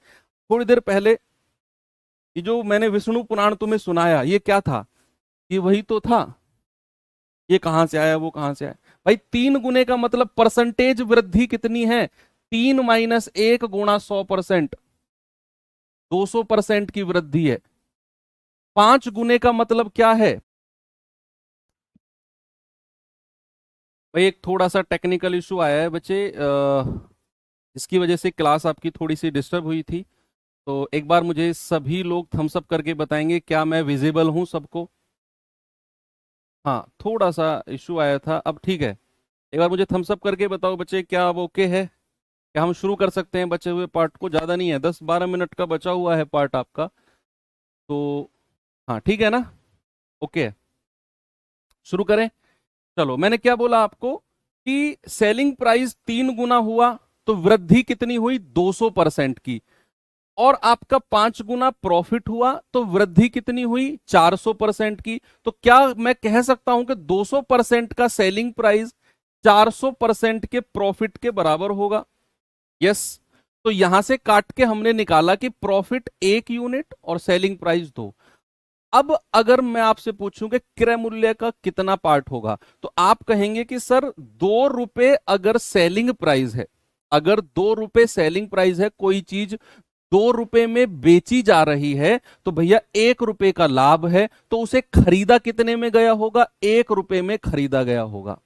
S1: थोड़ी देर पहले ये जो मैंने विष्णु पुराण तुम्हें सुनाया ये क्या था, ये वही तो था। ये कहां से आया वो कहां से आया, भाई 3 गुने का मतलब परसेंटेज वृद्धि कितनी है, 3 - 1 गुणा 100%, 200% की वृद्धि है। 5 गुने का मतलब क्या है, भाई एक थोड़ा सा टेक्निकल इशू आया है बच्चे, जिसकी वजह से क्लास आपकी थोड़ी सी डिस्टर्ब हुई थी। तो एक बार मुझे सभी लोग थम्स अप करके बताएंगे क्या मैं विजिबल हूं सबको। हाँ थोड़ा सा इशू आया था, अब ठीक है। एक बार मुझे थम्स अप करके बताओ बच्चे, क्या अब ओके है, क्या हम शुरू कर सकते हैं बचे हुए पार्ट को, ज़्यादा नहीं है 10-12 मिनट का बचा हुआ है पार्ट आपका। तो हाँ ठीक है ना, ओके है। शुरू करें। चलो मैंने क्या बोला आपको कि सेलिंग प्राइस 3 गुना हुआ तो वृद्धि कितनी हुई 200% की, और आपका 5 गुना प्रॉफिट हुआ तो वृद्धि कितनी हुई 400% की। तो क्या मैं कह सकता हूं कि 200% का सेलिंग प्राइस 400% के प्रॉफिट के बराबर होगा? यस। तो यहां से काट के हमने निकाला कि प्रॉफिट 1 यूनिट और सेलिंग प्राइस 2। अब अगर मैं आपसे पूछूं कि क्रय मूल्य का कितना पार्ट होगा, तो आप कहेंगे कि सर 2 रुपए अगर सेलिंग प्राइस है, अगर 2 रुपए सेलिंग प्राइस है, कोई चीज 2 रुपए में बेची जा रही है, तो भैया 1 रुपए का लाभ है, तो उसे खरीदा कितने में गया होगा, 1 रुपए में खरीदा गया होगा।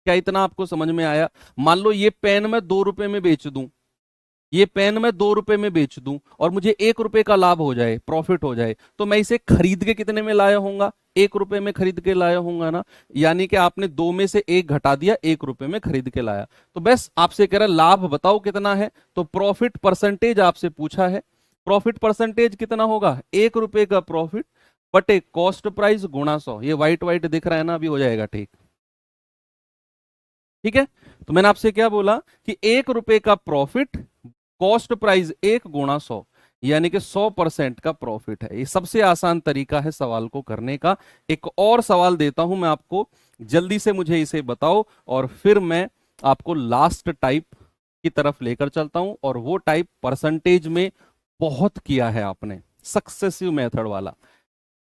S1: क्या इतना आपको समझ में आया? मान लो ये पेन मैं 2 रुपए में बेच दूं, ये पेन मैं 2 रुपए में बेच दूं और मुझे 1 रुपए का लाभ हो जाए, प्रॉफिट हो जाए, तो मैं इसे खरीद के कितने में लाया होऊंगा, 1 रुपए में खरीद के लाया होऊंगा ना। यानी कि आपने 2 में से 1 घटा दिया, 1 रुपए में खरीद के लाया। तो बस आपसे कह रहा लाभ बताओ कितना है, तो प्रॉफिट परसेंटेज आपसे पूछा है। प्रॉफिट परसेंटेज कितना होगा, 1 रुपए का प्रॉफिट बटे कॉस्ट प्राइस गुणा 100। ये व्हाइट व्हाइट दिख रहा है ना, अभी हो जाएगा ठीक। ठीक है, तो मैंने आपसे क्या बोला कि 1 रुपए का प्रॉफिट कॉस्ट प्राइस 1 गुणा 100, यानी कि 100% का प्रॉफिट है। ये सबसे आसान तरीका है सवाल को करने का। एक और सवाल देता हूं मैं आपको, जल्दी से मुझे इसे बताओ, और फिर मैं आपको लास्ट टाइप की तरफ लेकर चलता हूं, और वो टाइप परसेंटेज में बहुत किया है आपने, सक्सेसिव मेथड वाला।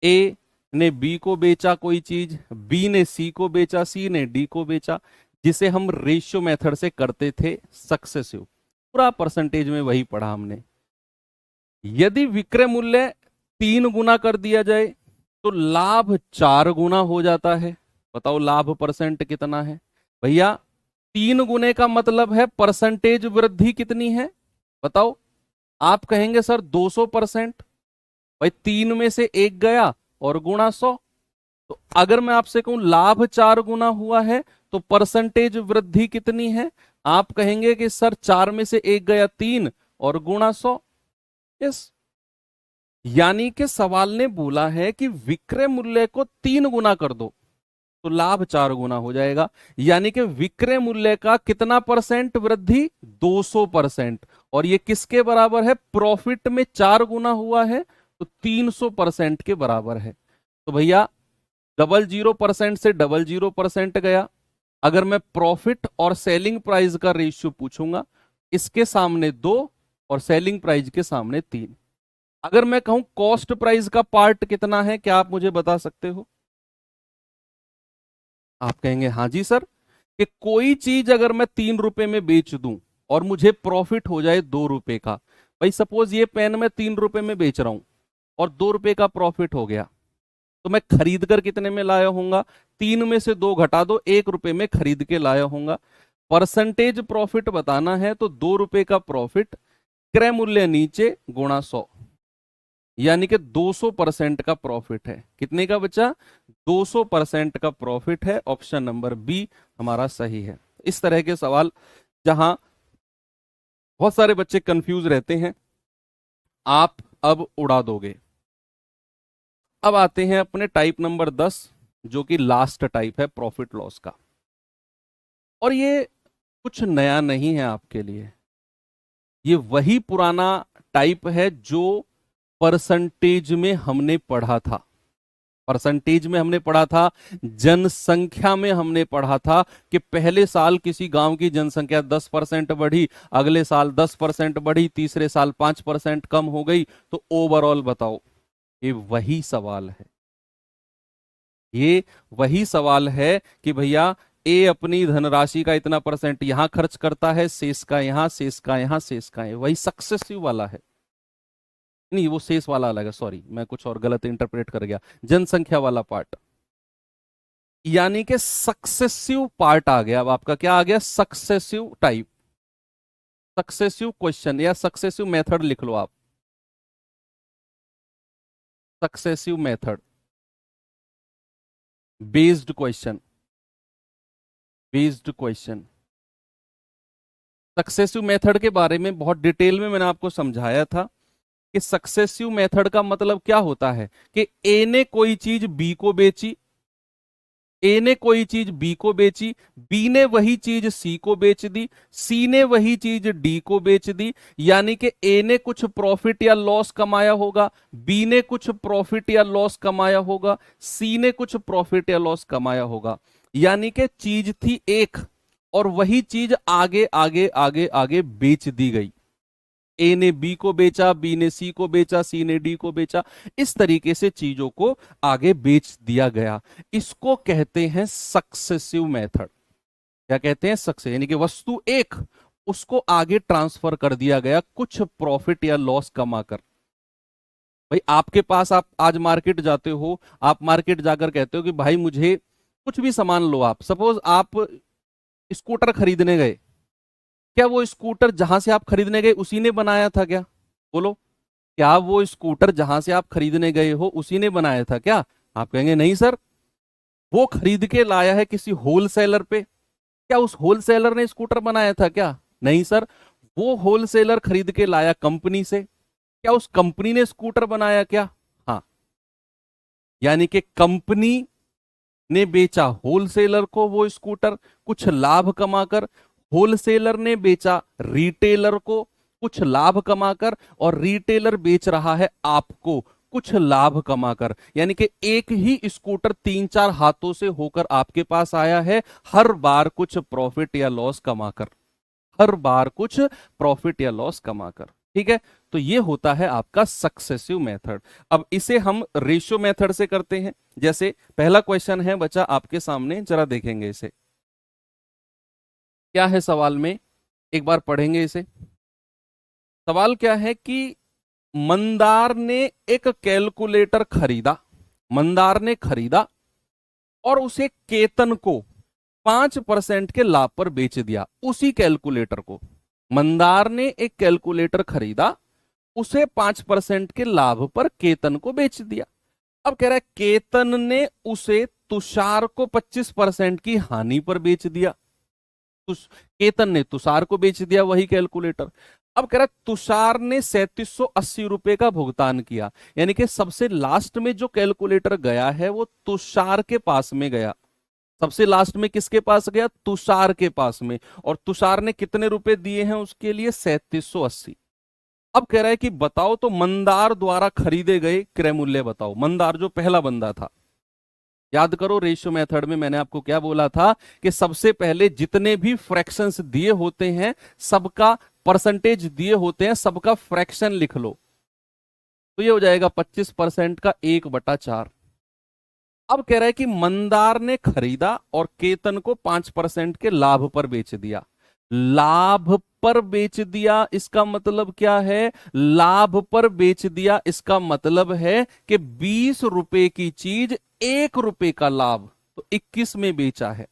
S1: ए ने बी को बेचा कोई चीज, बी ने सी को बेचा, सी ने डी को बेचा, जिसे हम रेशियो मेथड से करते थे सक्सेसिव। पूरा परसेंटेज में वही पढ़ा हमने। यदि विक्रय मूल्य 3 गुना कर दिया जाए तो लाभ 4 गुना हो जाता है। बताओ लाभ परसेंट कितना है भैया, 3 गुने का मतलब है परसेंटेज वृद्धि कितनी है, बताओ। आप कहेंगे सर 200%, भाई 3 में से 1 गया और गुणा 100। तो अगर मैं आपसे कहूं लाभ 4 गुना हुआ है तो परसेंटेज वृद्धि कितनी है, आप कहेंगे कि सर 4 में से 1 गया 3 और गुणा 100। यस, यानी कि सवाल ने बोला है कि विक्रय मूल्य को 3 गुना कर दो तो लाभ 4 गुना हो जाएगा। यानी कि विक्रय मूल्य का कितना परसेंट वृद्धि, 200%। और ये किसके बराबर है, प्रॉफिट में 4 गुना हुआ है तो 300% के बराबर है। तो भैया 00% से 00% गया। अगर मैं प्रॉफिट और सेलिंग प्राइस का रेशियो पूछूंगा, इसके सामने 2 और सेलिंग प्राइस के सामने 3। अगर मैं कहूं कॉस्ट प्राइस का पार्ट कितना है, क्या आप मुझे बता सकते हो? आप कहेंगे हाँ जी सर, कि कोई चीज अगर मैं 3 रुपए में बेच दूं और मुझे प्रॉफिट हो जाए 2 रुपए का, भाई सपोज ये पेन मैं 3 रुपए में बेच रहा हूं और 2 रुपए का प्रॉफिट हो गया, तो मैं खरीद कर कितने में लाया होऊंगा, 3 में से 2 घटा दो, 1 रुपए में खरीद के लाया होऊंगा। परसेंटेज प्रॉफिट बताना है तो 2 रुपए का प्रॉफिट क्रय मूल्य नीचे गुणा 100, यानी कि 200% का प्रॉफिट है। कितने का बचा, 200% का प्रॉफिट है। ऑप्शन नंबर बी हमारा सही है। इस तरह के सवाल जहां बहुत सारे बच्चे कंफ्यूज रहते हैं, आप अब उड़ा दोगे। अब आते हैं अपने टाइप नंबर 10, जो कि लास्ट टाइप है प्रॉफिट लॉस का। और ये कुछ नया नहीं है आपके लिए, ये वही पुराना टाइप है जो परसेंटेज में हमने पढ़ा था। परसेंटेज में हमने पढ़ा था, जनसंख्या में हमने पढ़ा था कि पहले साल किसी गांव की जनसंख्या 10% बढ़ी, अगले साल 10% बढ़ी, तीसरे साल 5% कम हो गई, तो ओवरऑल बताओ। ये वही सवाल है, ये वही सवाल है कि भैया ए अपनी धनराशि का इतना परसेंट यहां खर्च करता है, शेष का यहां, शेष का यहां, शेष का है, वही सक्सेसिव वाला है। नहीं, वो शेष वाला अलग है, सॉरी मैं कुछ और गलत इंटरप्रेट कर गया, जनसंख्या वाला पार्ट। यानी कि सक्सेसिव पार्ट आ गया। अब आपका क्या आ गया, सक्सेसिव टाइप, सक्सेसिव क्वेश्चन या सक्सेसिव मेथड लिख लो आप, successive method based question, based question. Successive method के बारे में बहुत डिटेल में मैंने आपको समझाया था कि सक्सेसिव मेथड का मतलब क्या होता है कि ए ने कोई चीज बी को बेची, ए ने कोई चीज बी को बेची, बी ने वही चीज सी को बेच दी, सी ने वही चीज डी को बेच दी। यानी कि ए ने कुछ प्रॉफिट या लॉस कमाया होगा, बी ने कुछ प्रॉफिट या लॉस कमाया होगा, सी ने कुछ प्रॉफिट या लॉस कमाया होगा। यानी कि चीज थी एक और वही चीज आगे आगे आगे आगे बेच दी गई। ए ने बी को बेचा, बी ने सी को बेचा, सी ने डी को बेचा, इस तरीके से चीजों को आगे बेच दिया गया। इसको कहते हैं सक्सेसिव मेथड। क्या कहते हैं, सक्सेस, यानी कि वस्तु एक, उसको आगे ट्रांसफर कर दिया गया कुछ प्रॉफिट या लॉस कमाकर। भाई आपके पास, आप आज मार्केट जाते हो, आप मार्केट जाकर कहते हो कि भाई मुझे कुछ भी सामान लो। आप सपोज आप स्कूटर खरीदने गए, क्या वो स्कूटर जहां से आप खरीदने गए उसी ने बनाया था क्या? बोलो, क्या वो स्कूटर जहां से आप खरीदने गए हो उसी ने बनाया था क्या? आप कहेंगे नहीं सर, वो खरीद के लाया है किसी होलसेलर पे। क्या उस होलसेलर ने स्कूटर बनाया था क्या? नहीं सर, वो होलसेलर खरीद के लाया कंपनी से। क्या उस कंपनी ने स्कूटर बनाया क्या? हाँ, यानी कि कंपनी ने बेचा होलसेलर को वो स्कूटर कुछ लाभ कमाकर, होलसेलर ने बेचा रिटेलर को कुछ लाभ कमाकर, और रिटेलर बेच रहा है आपको कुछ लाभ कमाकर। यानी कि एक ही स्कूटर तीन चार हाथों से होकर आपके पास आया है, हर बार कुछ प्रॉफिट या लॉस कमाकर, हर बार कुछ प्रॉफिट या लॉस कमाकर। ठीक है, तो ये होता है आपका सक्सेसिव मेथड। अब इसे हम रेशियो मेथड से करते हैं। जैसे पहला क्वेश्चन है बच्चा आपके सामने, जरा देखेंगे इसे क्या है सवाल में, एक बार पढ़ेंगे इसे। सवाल क्या है कि मंदार ने एक कैलकुलेटर खरीदा, मंदार ने खरीदा और उसे केतन को 5% के लाभ पर बेच दिया। उसी कैलकुलेटर को मंदार ने एक कैलकुलेटर खरीदा, उसे 5% के लाभ पर केतन को बेच दिया। अब कह रहा है केतन ने उसे तुषार को 25% की हानि पर बेच दिया। केतन ने तुषार को बेच दिया वही कैलकुलेटर। अब कह रहा है तुषार ने 3780 रुपए का भुगतान किया। यानी कि सबसे लास्ट में जो कैलकुलेटर गया है वो तुषार के पास में गया। सबसे लास्ट में किसके पास गया? तुषार के पास में। और तुषार ने कितने रुपए दिए हैं उसके लिए? 3780। अब कह रहा है कि बताओ तो मंदार द्वारा खरीदे गए क्रय मूल्य बताओ। मंदार जो पहला बंदा था, याद करो रेशियो मेथड में मैंने आपको क्या बोला था कि सबसे पहले जितने भी फ्रैक्शंस दिए होते हैं, सबका परसेंटेज दिए होते हैं, सबका फ्रैक्शन लिख लो। तो ये हो जाएगा 25% का 1/4। अब कह रहा है कि मंदार ने खरीदा और केतन को 5% के लाभ पर बेच दिया। लाभ पर बेच दिया इसका मतलब क्या है? लाभ पर बेच दिया इसका मतलब है कि 20 रुपए की चीज 1 रुपए का लाभ, तो 21 में बेचा है।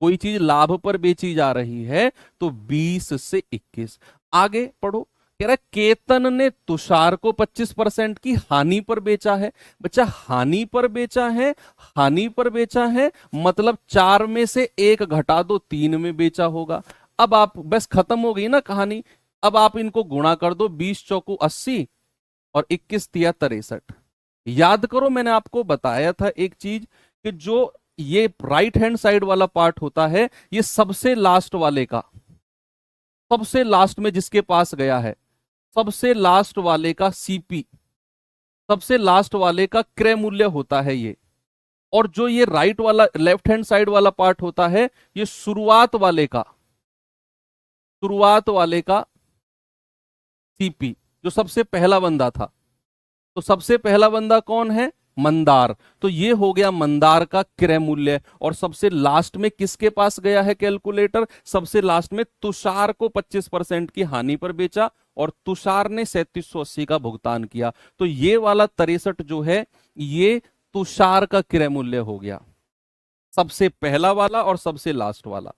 S1: कोई चीज लाभ पर बेची जा रही है तो 20 से 21। आगे पढ़ो, कह रहा है केतन ने तुषार को 25% की हानि पर बेचा है। बच्चा हानि पर बेचा है, हानि पर बेचा है मतलब 4 में से 1 घटा दो, 3 में बेचा होगा। अब आप बस खत्म हो गई ना कहानी। अब आप इनको गुणा कर दो, 20 चौकू 80 और 21 तिया 63। याद करो मैंने आपको बताया था एक चीज कि जो ये राइट हैंड साइड वाला पार्ट होता है, ये सबसे लास्ट वाले का, सबसे लास्ट में जिसके पास गया है, सबसे लास्ट वाले का सीपी, सबसे लास्ट वाले का क्रय मूल्य होता है ये। और जो ये राइट वाला लेफ्ट हैंड साइड वाला पार्ट होता है, ये शुरुआत वाले का सीपी, जो सबसे पहला बंदा था। तो सबसे पहला बंदा कौन है? मंदार। तो ये हो गया मंदार का क्रय मूल्य। और सबसे लास्ट में किसके पास गया है कैलकुलेटर? सबसे लास्ट में तुषार को 25% की हानि पर बेचा और तुषार ने 3780 का भुगतान किया। तो ये वाला 63 जो है, ये तुषार का क्रय मूल्य हो गया, सबसे पहला वाला और सबसे लास्ट वाला।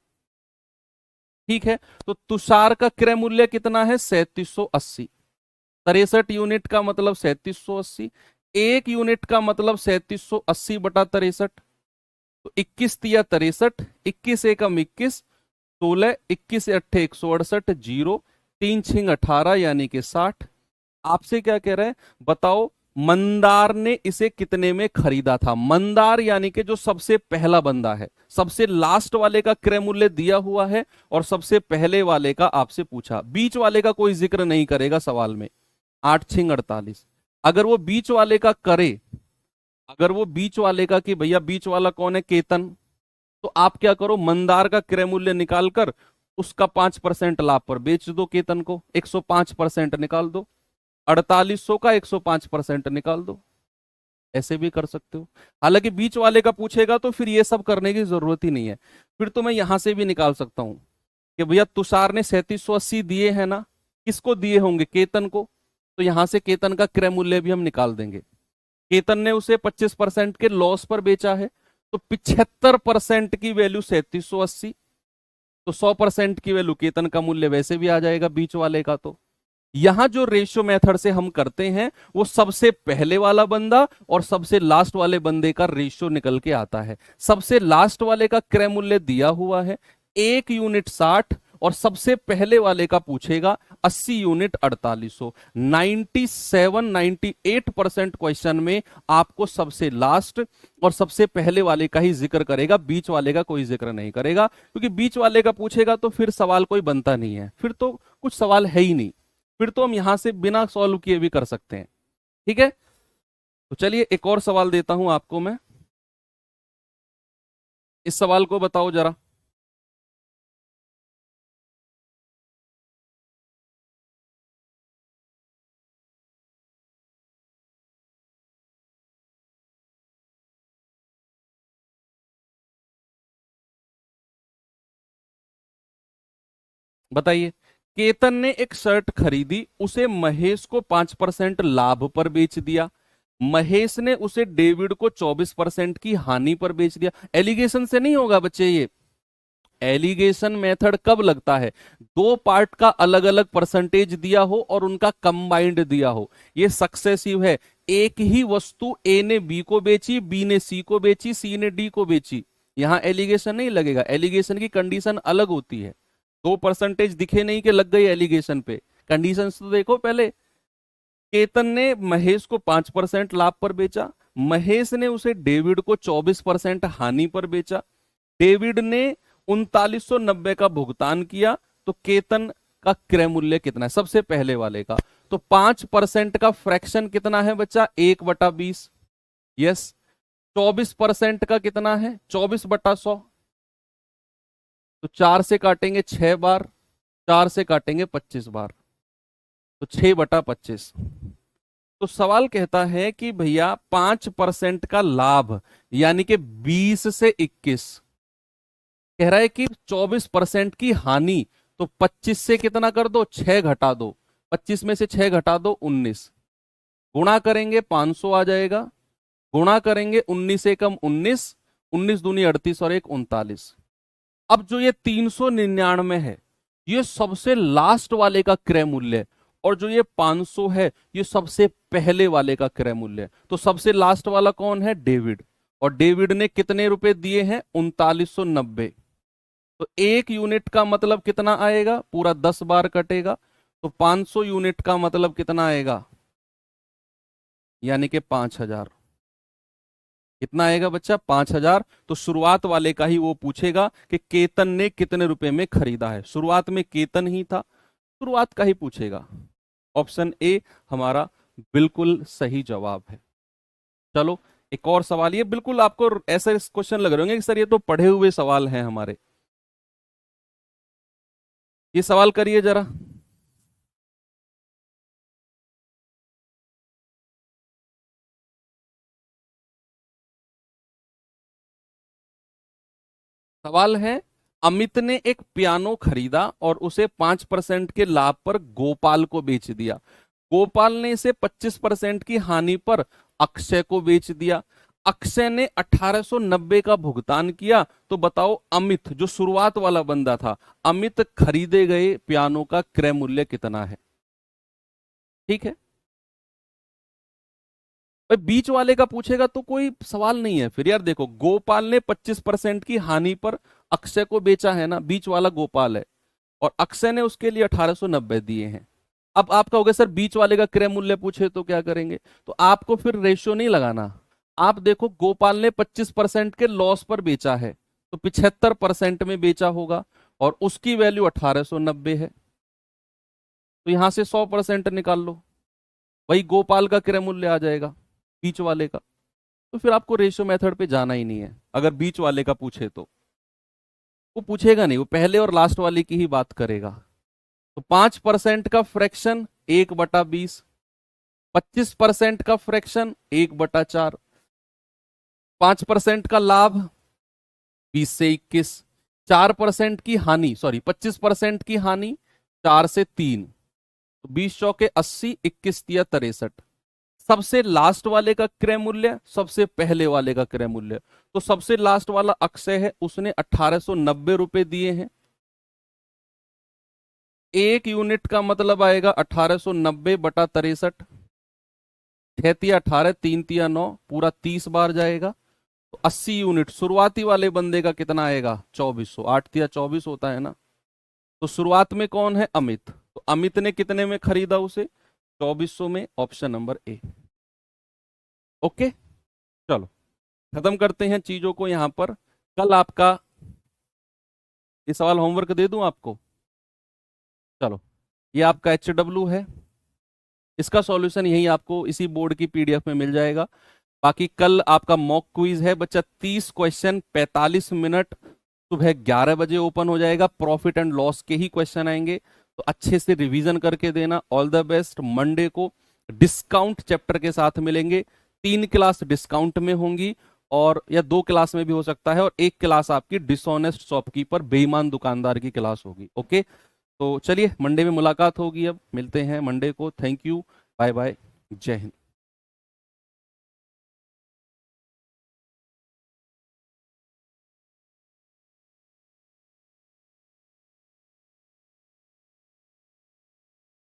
S1: ठीक है, तो तुषार का क्रय मूल्य कितना है? 3780। 63 यूनिट का मतलब 3780, एक यूनिट का मतलब 3780 बटा 63। तो 21 तिया 63, 21 एकम 21, 16, 21 अट्ठे 168, 0, 3 छिंग 18 यानी कि 60। आपसे क्या कह रहे हैं बताओ, मंदार ने इसे कितने में खरीदा था? मंदार यानी कि जो सबसे पहला बंदा है, सबसे लास्ट वाले का क्रय मूल्य दिया हुआ है और सबसे पहले वाले का आपसे पूछा। बीच वाले का कोई जिक्र नहीं करेगा सवाल में। 8 छिंग 48। अगर वो बीच वाले का करे, अगर वो बीच वाले का कि भैया बीच वाला कौन है? केतन। तो आप क्या करो, मंदार का क्रय मूल्य निकालकर उसका 5% लाभ पर बेच दो केतन को, 105% निकाल दो। 4800 का 105% निकाल दो। ऐसे भी कर सकते हो। हालांकि बीच वाले का पूछेगा तो फिर ये सब करने की जरूरत ही नहीं है। फिर तो मैं यहां से भी निकाल सकता हूं कि भैया तुषार ने 3780 दिए हैं ना, किसको दिए होंगे? केतन को। तो यहां से केतन का क्रय मूल्य भी हम निकाल देंगे। केतन ने उसे 25% के लॉस पर बेचा है, तो 75% की वैल्यू 3780। तो 100% की वैल्यू केतन का मूल्य वैसे भी आ जाएगा बीच वाले का। तो यहां जो रेशियो मेथड से हम करते हैं, वो सबसे पहले वाला बंदा और सबसे लास्ट वाले बंदे का रेशियो निकल के आता है। सबसे लास्ट वाले का क्रय मूल्य दिया हुआ है 1 यूनिट 60, और सबसे पहले वाले का पूछेगा 80 यूनिट 4800। 98% क्वेश्चन में आपको सबसे लास्ट और सबसे पहले वाले का ही जिक्र करेगा, बीच वाले का कोई जिक्र नहीं करेगा। क्योंकि बीच वाले का पूछेगा तो फिर सवाल कोई बनता नहीं है, फिर तो कुछ सवाल है ही नहीं। फिर तो हम यहां से बिना सॉल्व किए भी कर सकते हैं। ठीक है, तो चलिए एक और सवाल देता हूं आपको मैं। इस सवाल को बताओ जरा। बताइए, केतन ने एक शर्ट खरीदी, उसे महेश को 5% लाभ पर बेच दिया। महेश ने उसे डेविड को 24% की हानि पर बेच दिया। एलिगेशन से नहीं होगा बच्चे ये। एलिगेशन मेथड कब लगता है? दो पार्ट का अलग अलग परसेंटेज दिया हो और उनका कंबाइंड दिया हो। ये सक्सेसिव है। एक ही वस्तु ए ने बी को बेची, बी ने सी को बेची, सी ने डी को बेची, यहां एलिगेशन नहीं लगेगा। एलिगेशन की कंडीशन अलग होती है। 2% दिखे नहीं कि लग गई एलिगेशन पे। कंडीशन तो देखो पहले। केतन ने महेश को 5% लाभ पर बेचा, महेश ने उसे डेविड को 24% हानि पर बेचा, डेविड ने 3990 का भुगतान किया। तो केतन का क्रय मूल्य कितना है सबसे पहले वाले का? तो 5% का फ्रैक्शन कितना है बच्चा? 1/20। यस। 24% का कितना है? 24/100। तो 4 से काटेंगे 6 बार, 4 से काटेंगे 25 बार, तो 6/25। तो सवाल कहता है कि भैया 5% का लाभ यानी कि 20 से 21, कह रहा है कि 24% की हानि। तो 25 से कितना कर दो? 6 घटा दो। 25 में से 6 घटा दो 19, गुणा करेंगे 500 आ जाएगा, गुणा करेंगे 19 एकम 19, 19 दूनी 38 और 1 39। अब जो ये 399 है, ये सबसे लास्ट वाले का क्रय मूल्य, और जो ये 500 है, ये सबसे पहले वाले का क्रय मूल्य। तो सबसे लास्ट वाला कौन है? डेविड। और डेविड ने कितने रुपए दिए हैं? 3990। तो 1 यूनिट का मतलब कितना आएगा? पूरा 10 बार कटेगा। तो 500 यूनिट का मतलब कितना आएगा? यानी कि 5000। कितना आएगा बच्चा? 5000। तो शुरुआत वाले का ही वो पूछेगा कि केतन ने कितने रुपए में खरीदा है। शुरुआत में केतन ही था, शुरुआत का ही पूछेगा। ऑप्शन ए हमारा बिल्कुल सही जवाब है। चलो एक और सवाल, ये बिल्कुल आपको ऐसे क्वेश्चन लग रहे होंगे कि सर ये तो पढ़े हुए सवाल हैं हमारे। ये सवाल करिए जरा। सवाल है, अमित ने एक पियानो खरीदा और उसे 5% के लाभ पर गोपाल को बेच दिया। गोपाल ने इसे 25% की हानि पर अक्षय को बेच दिया। अक्षय ने 1890 का भुगतान किया। तो बताओ अमित, जो शुरुआत वाला बंदा था, अमित खरीदे गए पियानो का क्रय मूल्य कितना है? ठीक है भाई, बीच वाले का पूछेगा तो कोई सवाल नहीं है फिर यार। देखो, गोपाल ने 25% की हानि पर अक्षय को बेचा है ना, बीच वाला गोपाल है, और अक्षय ने उसके लिए 1890 दिए हैं। अब आप कहोगे सर बीच वाले का क्रय मूल्य पूछे तो क्या करेंगे? तो आपको फिर रेशियो नहीं लगाना। आप देखो, गोपाल ने 25% के लॉस पर बेचा है, तो 75% में बेचा होगा, और उसकी वैल्यू 1890 है, तो यहां से 100% निकाल लो, वही गोपाल का क्रय मूल्य आ जाएगा बीच वाले का। तो फिर आपको रेशियो मेथड पे जाना ही नहीं है। अगर बीच वाले का पूछे तो वो पूछेगा नहीं, वो पहले और लास्ट वाले की ही बात करेगा। तो 5% का फ्रैक्शन 1/20, 25% का फ्रैक्शन 1/4, 5% का लाभ 20 से 21, 4% की हानि, सॉरी 25% की हानि 4 से 3, तो 20 चौके 80, 21 तिया 63। सबसे लास्ट वाले का क्रय मूल्य, सबसे पहले वाले का क्रय मूल्य, तो सबसे लास्ट वाला अक्षय है, उसने 1890 रुपए दिए हैं। एक यूनिट का मतलब आएगा 1890/63, 6×18, 3×9, पूरा 30 बार जाएगा, तो 80 यूनिट। शुरुआती वाले बंदे का कितना आएगा? 2400, 8×24 होता है ना। तो शुरुआत में कौन है? अमित। तो अमित ने कितने में खरीदा उसे? 2400 में, ऑप्शन नंबर ए। ओके, चलो खत्म करते हैं चीजों को यहां पर। कल आपका ये सवाल होमवर्क दे दूं आपको? चलो, ये आपका HW है, इसका सॉल्यूशन यही आपको इसी बोर्ड की PDF में मिल जाएगा। बाकी कल आपका मॉक क्विज है बच्चा, 30 क्वेश्चन, 45 मिनट, सुबह 11 बजे ओपन हो जाएगा। प्रॉफिट एंड लॉस के ही क्वेश्चन आएंगे, तो अच्छे से रिवीजन करके देना। All the best. मंडे को डिस्काउंट चैप्टर के साथ मिलेंगे। 3 क्लास डिस्काउंट में होंगी, और या 2 क्लास में भी हो सकता है, और 1 क्लास आपकी डिसऑनेस्ट शॉपकीपर, बेईमान दुकानदार की क्लास होगी। ओके, तो चलिए मंडे में मुलाकात होगी। अब मिलते हैं मंडे को। थैंक यू, बाय बाय, जय हिंद।